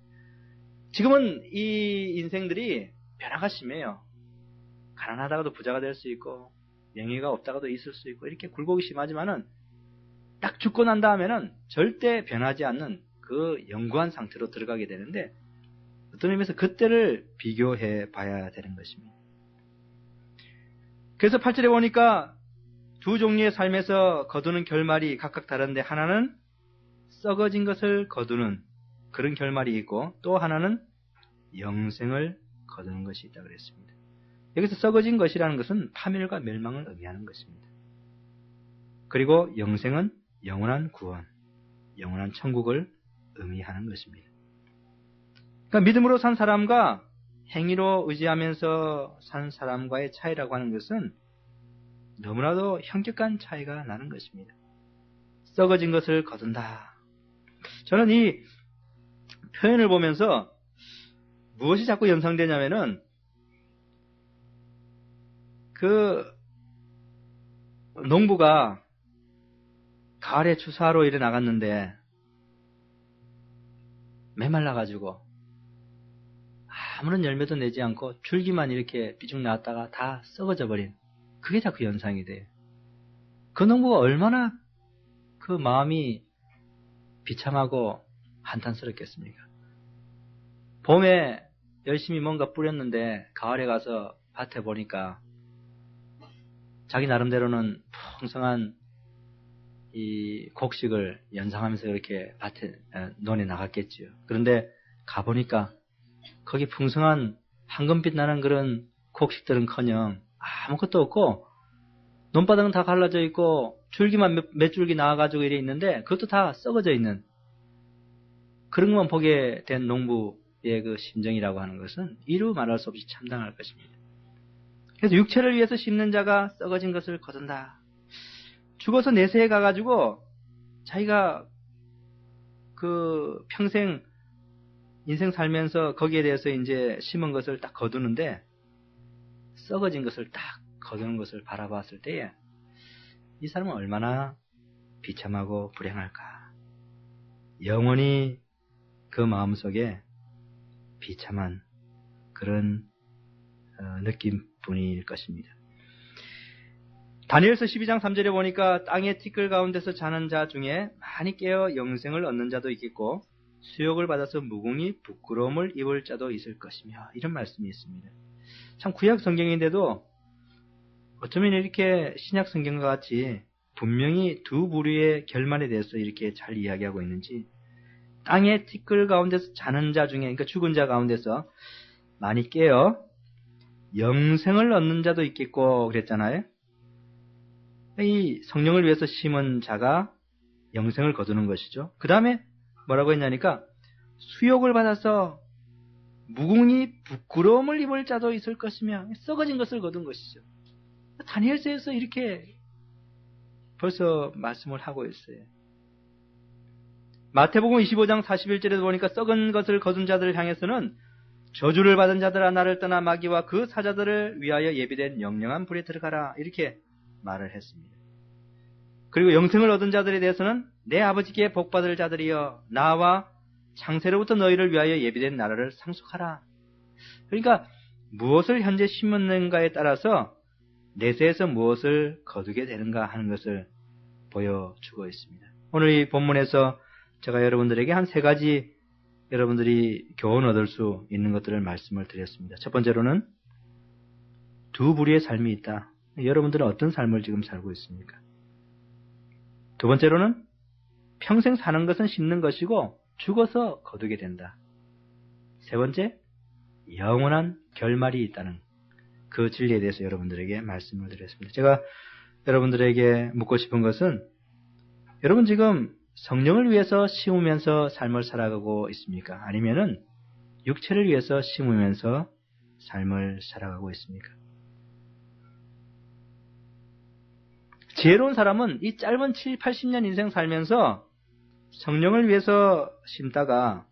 지금은 이 인생들이 변화가 심해요. 가난하다가도 부자가 될 수 있고 명예가 없다가도 있을 수 있고 이렇게 굴곡이 심하지만은 딱 죽고 난 다음에는 절대 변하지 않는 그 영구한 상태로 들어가게 되는데, 어떤 의미에서 그때를 비교해 봐야 되는 것입니다. 그래서 8절에 보니까 두 종류의 삶에서 거두는 결말이 각각 다른데, 하나는 썩어진 것을 거두는 그런 결말이 있고 또 하나는 영생을 거두는 것이 있다 그랬습니다. 여기서 썩어진 것이라는 것은 파멸과 멸망을 의미하는 것입니다. 그리고 영생은 영원한 구원, 영원한 천국을 의미하는 것입니다. 그러니까 믿음으로 산 사람과 행위로 의지하면서 산 사람과의 차이라고 하는 것은 너무나도 현격한 차이가 나는 것입니다. 썩어진 것을 거둔다. 저는 이 표현을 보면서 무엇이 자꾸 연상되냐면은 그 농부가 가을에 추수하러 일에 나갔는데 메말라가지고 아무런 열매도 내지 않고 줄기만 이렇게 삐죽 나왔다가 다 썩어져 버린, 그게 자꾸 연상이 돼요. 그 농부가 얼마나 그 마음이 비참하고 한탄스럽겠습니까? 봄에 열심히 뭔가 뿌렸는데 가을에 가서 밭에 보니까 자기 나름대로는 풍성한 이 곡식을 연상하면서 이렇게 밭에 논에 나갔겠지요. 그런데 가보니까 거기 풍성한 황금빛 나는 그런 곡식들은커녕 아무것도 없고 논바닥은 다 갈라져 있고 줄기만 몇 줄기 나와가지고 이래 있는데 그것도 다 썩어져 있는, 그런 것만 보게 된 농부의 그 심정이라고 하는 것은 이루 말할 수 없이 참담할 것입니다. 그래서 육체를 위해서 심는 자가 썩어진 것을 거둔다. 죽어서 내세에 가가지고 자기가 그 평생 인생 살면서 거기에 대해서 이제 심은 것을 딱 거두는데, 썩어진 것을 딱 거두는 것을 바라봤을 때에 이 사람은 얼마나 비참하고 불행할까. 영원히 그 마음속에 비참한 그런 느낌뿐일 것입니다. 다니엘서 12장 3절에 보니까 땅의 티끌 가운데서 자는 자 중에 많이 깨어 영생을 얻는 자도 있겠고 수욕을 받아서 무궁히 부끄러움을 입을 자도 있을 것이며 이런 말씀이 있습니다. 참 구약 성경인데도 어쩌면 이렇게 신약 성경과 같이 분명히 두 부류의 결말에 대해서 이렇게 잘 이야기하고 있는지 땅의 티끌 가운데서 자는 자 중에 그러니까 죽은 자 가운데서 많이 깨어 영생을 얻는 자도 있겠고 그랬잖아요. 이 성령을 위해서 심은 자가 영생을 거두는 것이죠. 그 다음에 뭐라고 했냐니까 수욕을 받아서 무궁히 부끄러움을 입을 자도 있을 것이며 썩어진 것을 거둔 것이죠. 다니엘서에서 이렇게 벌써 말씀을 하고 있어요. 마태복음 25장 41절에도 보니까 썩은 것을 거둔 자들을 향해서는 저주를 받은 자들아 나를 떠나 마귀와 그 사자들을 위하여 예비된 영영한 불에 들어가라 이렇게 말을 했습니다. 그리고 영생을 얻은 자들에 대해서는 내 아버지께 복받을 자들이여 나와 창세로부터 너희를 위하여 예비된 나라를 상속하라. 그러니까 무엇을 현재 심었는가에 따라서 내세에서 무엇을 거두게 되는가 하는 것을 보여주고 있습니다. 오늘 이 본문에서 제가 여러분들에게 한 세 가지 여러분들이 교훈 얻을 수 있는 것들을 말씀을 드렸습니다. 첫 번째로는 두 부류의 삶이 있다. 여러분들은 어떤 삶을 지금 살고 있습니까? 두 번째로는 평생 사는 것은 심는 것이고 죽어서 거두게 된다. 세 번째, 영원한 결말이 있다는 그 진리에 대해서 여러분들에게 말씀을 드렸습니다. 제가 여러분들에게 묻고 싶은 것은 여러분 지금 성령을 위해서 심으면서 삶을 살아가고 있습니까? 아니면은 육체를 위해서 심으면서 삶을 살아가고 있습니까? 지혜로운 사람은 이 짧은 7, 80년 인생 살면서 성령을 위해서 심다가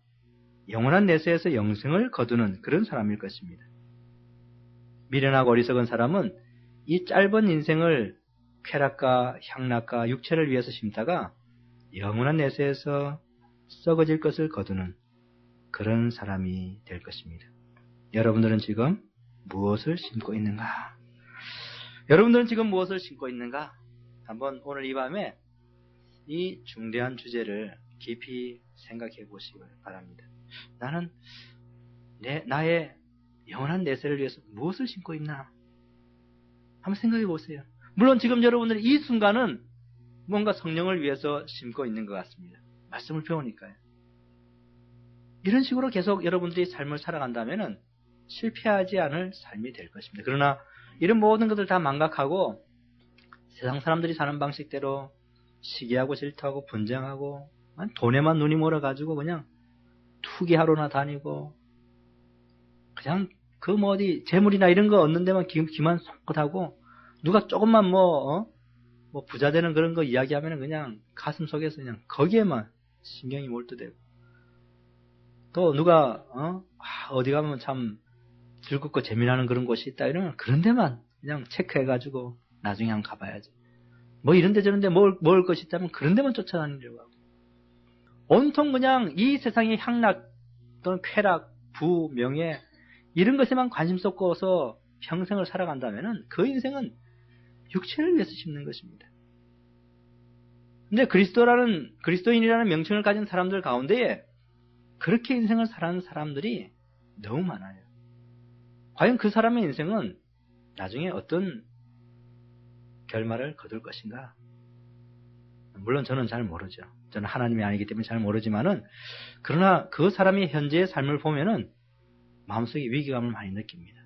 영원한 내세에서 영생을 거두는 그런 사람일 것입니다. 미련하고 어리석은 사람은 이 짧은 인생을 쾌락과 향락과 육체를 위해서 심다가 영원한 내세에서 썩어질 것을 거두는 그런 사람이 될 것입니다. 여러분들은 지금 무엇을 심고 있는가? 여러분들은 지금 무엇을 심고 있는가? 한번 오늘 이 밤에 이 중대한 주제를 깊이 생각해 보시기 바랍니다. 나는 나의 영원한 내세를 위해서 무엇을 심고 있나? 한번 생각해 보세요. 물론 지금 여러분들이 이 순간은 뭔가 성령을 위해서 심고 있는 것 같습니다. 말씀을 배우니까요. 이런 식으로 계속 여러분들이 삶을 살아간다면 실패하지 않을 삶이 될 것입니다. 그러나 이런 모든 것을 다 망각하고 세상 사람들이 사는 방식대로 시기하고 질투하고 분쟁하고 돈에만 눈이 멀어가지고 그냥 투기하러나 다니고 그냥 그 뭐 어디 재물이나 이런 거 얻는 데만 기만 손긋하고 누가 조금만 뭐 부자 되는 그런 거 이야기하면 그냥 가슴 속에서 그냥 거기에만 신경이 몰두되고 또 누가 어디 가면 참 즐겁고 재미나는 그런 곳이 있다 이러면 그런 데만 그냥 체크해가지고 나중에 한번 가봐야지. 뭐 이런데 저런데 먹을 것이 있다면 그런 데만 쫓아다니려고 하고 온통 그냥 이 세상의 향락 또는 쾌락, 부, 명예 이런 것에만 관심 쏟고서 평생을 살아간다면 그 인생은 육체를 위해서 심는 것입니다. 근데 그리스도인이라는 명칭을 가진 사람들 가운데에 그렇게 인생을 살아가는 사람들이 너무 많아요. 과연 그 사람의 인생은 나중에 어떤 결말을 거둘 것인가? 물론 저는 잘 모르죠. 저는 하나님이 아니기 때문에 잘 모르지만은 그러나 그 사람이 현재의 삶을 보면은 마음속에 위기감을 많이 느낍니다.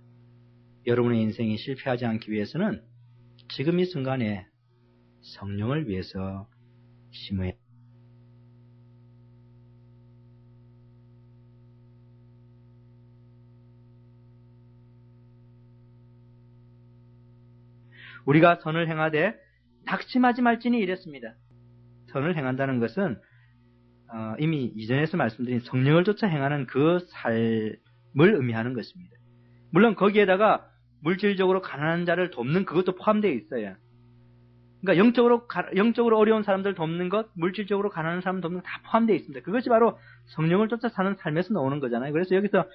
여러분의 인생이 실패하지 않기 위해서는 지금 이 순간에 성령을 위해서 심어야 우리가 선을 행하되 낙심하지 말지니 이랬습니다. 선을 행한다는 것은 이미 이전에서 말씀드린 성령을 쫓아 행하는 그 삶을 의미하는 것입니다. 물론 거기에다가 물질적으로 가난한 자를 돕는 그것도 포함되어 있어요. 그러니까 영적으로 어려운 사람들 돕는 것, 물질적으로 가난한 사람 돕는 것 다 포함되어 있습니다. 그것이 바로 성령을 쫓아 사는 삶에서 나오는 거잖아요. 그래서 여기서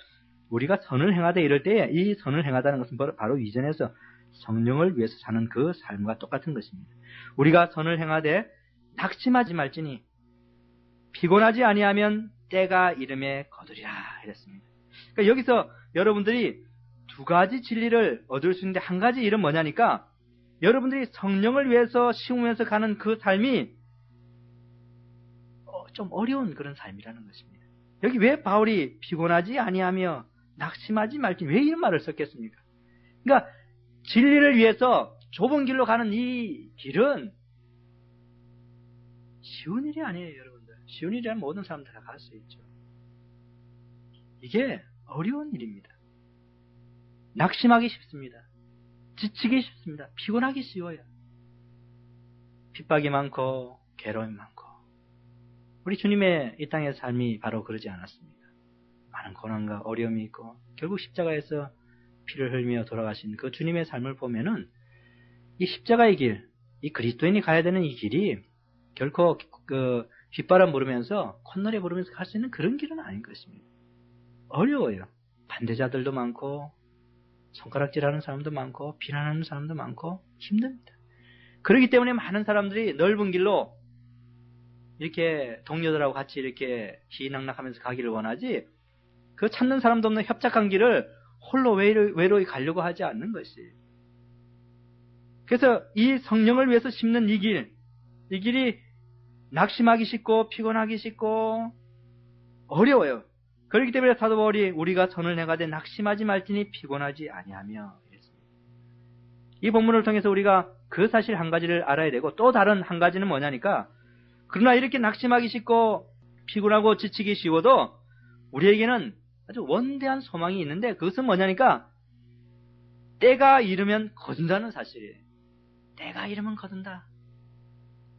우리가 선을 행하되 이럴 때에 이 선을 행하다는 것은 바로 이전에서 성령을 위해서 사는 그 삶과 똑같은 것입니다. 우리가 선을 행하되 낙심하지 말지니 피곤하지 아니하면 때가 이름에 거두리라 이랬습니다. 그러니까 여기서 여러분들이 두 가지 진리를 얻을 수 있는데 한 가지 일은 뭐냐니까 여러분들이 성령을 위해서 심으면서 가는 그 삶이 좀 어려운 그런 삶이라는 것입니다. 여기 왜 바울이 피곤하지 아니하며 낙심하지 말지 왜 이런 말을 썼겠습니까? 그러니까 진리를 위해서 좁은 길로 가는 이 길은 쉬운 일이 아니에요, 여러분들. 쉬운 일이라면 모든 사람들 다 갈 수 있죠. 이게 어려운 일입니다. 낙심하기 쉽습니다. 지치기 쉽습니다. 피곤하기 쉬워요. 핍박이 많고 괴로움이 많고 우리 주님의 이 땅의 삶이 바로 그러지 않았습니까? 많은 고난과 어려움이 있고 결국 십자가에서 피를 흘리며 돌아가신 그 주님의 삶을 보면은 이 십자가의 길, 이 그리스도인이 가야 되는 이 길이 결코 그 휘바람 부르면서 콧노래 부르면서 갈 수 있는 그런 길은 아닌 것입니다. 어려워요. 반대자들도 많고 손가락질하는 사람도 많고 비난하는 사람도 많고 힘듭니다. 그렇기 때문에 많은 사람들이 넓은 길로 이렇게 동료들하고 같이 이렇게 희낙낙하면서 가기를 원하지 그 찾는 사람도 없는 협착한 길을 홀로 외로이 가려고 하지 않는 것이에요. 그래서 이 성령을 위해서 심는 이 길이 낙심하기 쉽고 피곤하기 쉽고 어려워요. 그렇기 때문에 사도 바울이 우리가 선을 행하되 낙심하지 말지니 피곤하지 아니하며 이랬습니다. 이 본문을 통해서 우리가 그 사실 한 가지를 알아야 되고 또 다른 한 가지는 뭐냐니까 그러나 이렇게 낙심하기 쉽고 피곤하고 지치기 쉬워도 우리에게는 아주 원대한 소망이 있는데 그것은 뭐냐니까 때가 이르면 거둔다는 사실이에요. 때가 이르면 거둔다.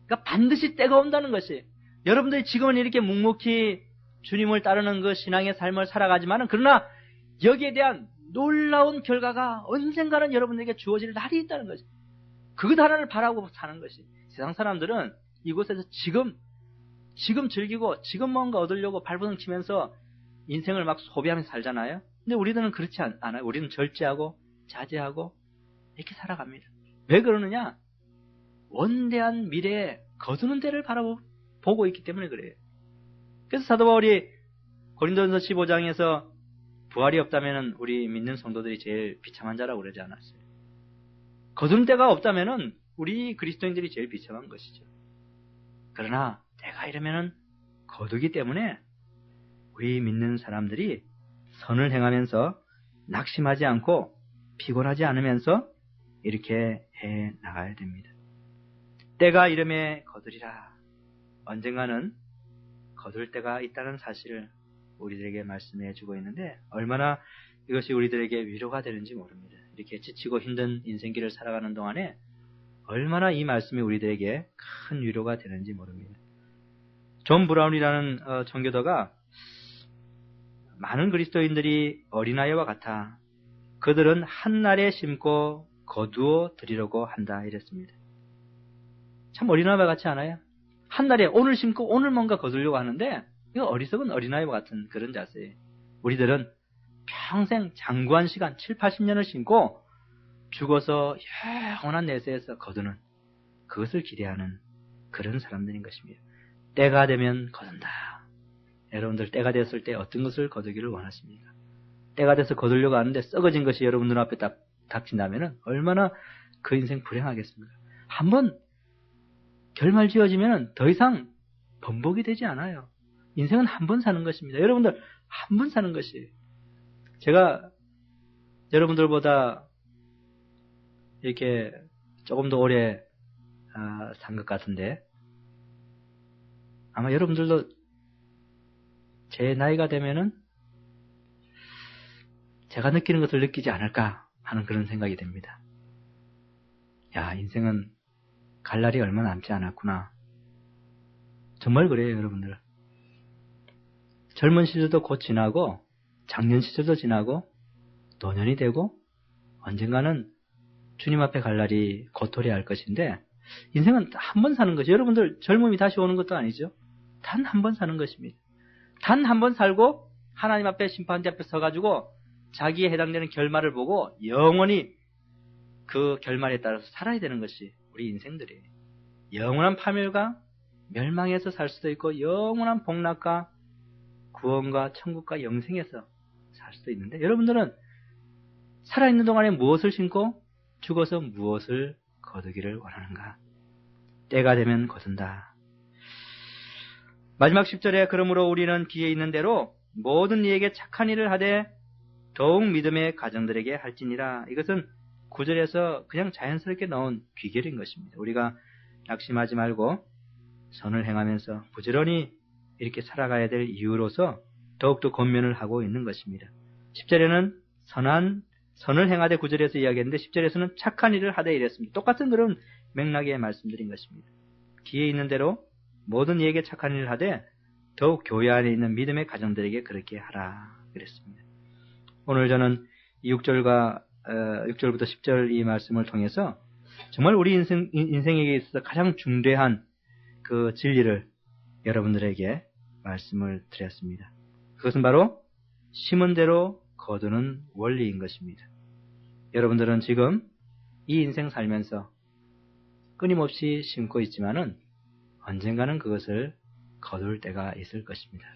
그러니까 반드시 때가 온다는 것이 여러분들이 지금은 이렇게 묵묵히 주님을 따르는 그 신앙의 삶을 살아가지만은 그러나 여기에 대한 놀라운 결과가 언젠가는 여러분들에게 주어질 날이 있다는 것이 그것 하나를 바라고 사는 것이 세상 사람들은 이곳에서 지금 즐기고 지금 뭔가 얻으려고 발버둥 치면서 인생을 막 소비하면서 살잖아요. 근데 우리들은 그렇지 않아요. 우리는 절제하고 자제하고 이렇게 살아갑니다. 왜 그러느냐? 원대한 미래에 거두는 데를 바라보고 있기 때문에 그래요. 그래서 사도 바울이 고린도전서 15장에서 부활이 없다면 우리 믿는 성도들이 제일 비참한 자라고 그러지 않았어요. 거두는 데가 없다면 우리 그리스도인들이 제일 비참한 것이죠. 그러나 때가 이르면 거두기 때문에 우리 믿는 사람들이 선을 행하면서 낙심하지 않고 피곤하지 않으면서 이렇게 해 나가야 됩니다. 때가 이름에 거두리라. 언젠가는 거둘 때가 있다는 사실을 우리들에게 말씀해 주고 있는데 얼마나 이것이 우리들에게 위로가 되는지 모릅니다. 이렇게 지치고 힘든 인생길을 살아가는 동안에 얼마나 이 말씀이 우리들에게 큰 위로가 되는지 모릅니다. 존 브라운이라는 전교도가 많은 그리스도인들이 어린아이와 같아 그들은 한날에 심고 거두어 드리려고 한다 이랬습니다. 참 어린아이와 같지 않아요? 한날에 오늘 심고 오늘 뭔가 거두려고 하는데 이거 어리석은 어린아이와 같은 그런 자세예요. 우리들은 평생 장구한 시간 7, 80년을 심고 죽어서 영원한 내세에서 거두는 그것을 기대하는 그런 사람들인 것입니다. 때가 되면 거둔다. 여러분들 때가 됐을 때 어떤 것을 거두기를 원하십니까? 때가 돼서 거두려고 하는데 썩어진 것이 여러분 눈앞에 딱 닥친다면 얼마나 그 인생 불행하겠습니까? 한번 결말 지어지면 더 이상 번복이 되지 않아요. 인생은 한 번 사는 것입니다. 여러분들 한 번 사는 것이에요. 제가 여러분들보다 이렇게 조금 더 오래 산 것 같은데 아마 여러분들도 제 나이가 되면은 제가 느끼는 것을 느끼지 않을까 하는 그런 생각이 듭니다. 야, 인생은 갈 날이 얼마 남지 않았구나. 정말 그래요, 여러분들. 젊은 시절도 곧 지나고 장년 시절도 지나고 노년이 되고 언젠가는 주님 앞에 갈 날이 곧 도래할 것인데 인생은 한 번 사는 것이 여러분들 젊음이 다시 오는 것도 아니죠. 단 한 번 사는 것입니다. 단 한 번 살고 하나님 앞에 심판대 앞에 서가지고 자기에 해당되는 결말을 보고 영원히 그 결말에 따라서 살아야 되는 것이 우리 인생들이에요. 영원한 파멸과 멸망에서 살 수도 있고 영원한 복락과 구원과 천국과 영생에서 살 수도 있는데 여러분들은 살아있는 동안에 무엇을 신고 죽어서 무엇을 거두기를 원하는가? 때가 되면 거둔다. 마지막 10절에 그러므로 우리는 기에 있는 대로 모든 이에게 착한 일을 하되 더욱 믿음의 가정들에게 할지니라. 이것은 9절에서 그냥 자연스럽게 나온 귀결인 것입니다. 우리가 낙심하지 말고 선을 행하면서 부지런히 이렇게 살아가야 될 이유로서 더욱더 권면을 하고 있는 것입니다. 10절에는 선을 행하되 9절에서 이야기했는데 10절에서는 착한 일을 하되 이랬습니다. 똑같은 그런 맥락의 말씀드린 것입니다. 기에 있는 대로 모든 이에게 착한 일을 하되 더욱 교회 안에 있는 믿음의 가정들에게 그렇게 하라 그랬습니다. 오늘 저는 6절부터 10절 이 말씀을 통해서 정말 우리 인생에게 있어서 가장 중대한 그 진리를 여러분들에게 말씀을 드렸습니다. 그것은 바로 심은 대로 거두는 원리인 것입니다. 여러분들은 지금 이 인생 살면서 끊임없이 심고 있지만은 언젠가는 그것을 거둘 때가 있을 것입니다.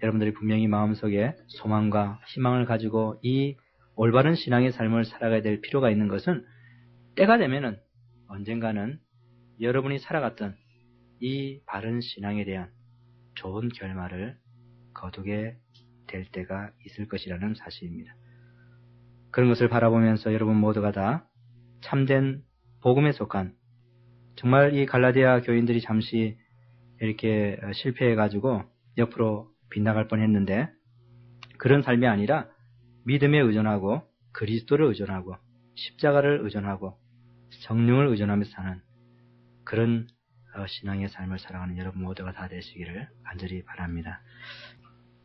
여러분들이 분명히 마음속에 소망과 희망을 가지고 이 올바른 신앙의 삶을 살아가야 될 필요가 있는 것은 때가 되면은 언젠가는 여러분이 살아갔던 이 바른 신앙에 대한 좋은 결말을 거두게 될 때가 있을 것이라는 사실입니다. 그런 것을 바라보면서 여러분 모두가 다 참된 복음에 속한 정말 이 갈라디아 교인들이 잠시 이렇게 실패해가지고 옆으로 빗나갈 뻔했는데 그런 삶이 아니라 믿음에 의존하고 그리스도를 의존하고 십자가를 의존하고 성령을 의존하면서 사는 그런 신앙의 삶을 살아가는 여러분 모두가 다 되시기를 간절히 바랍니다.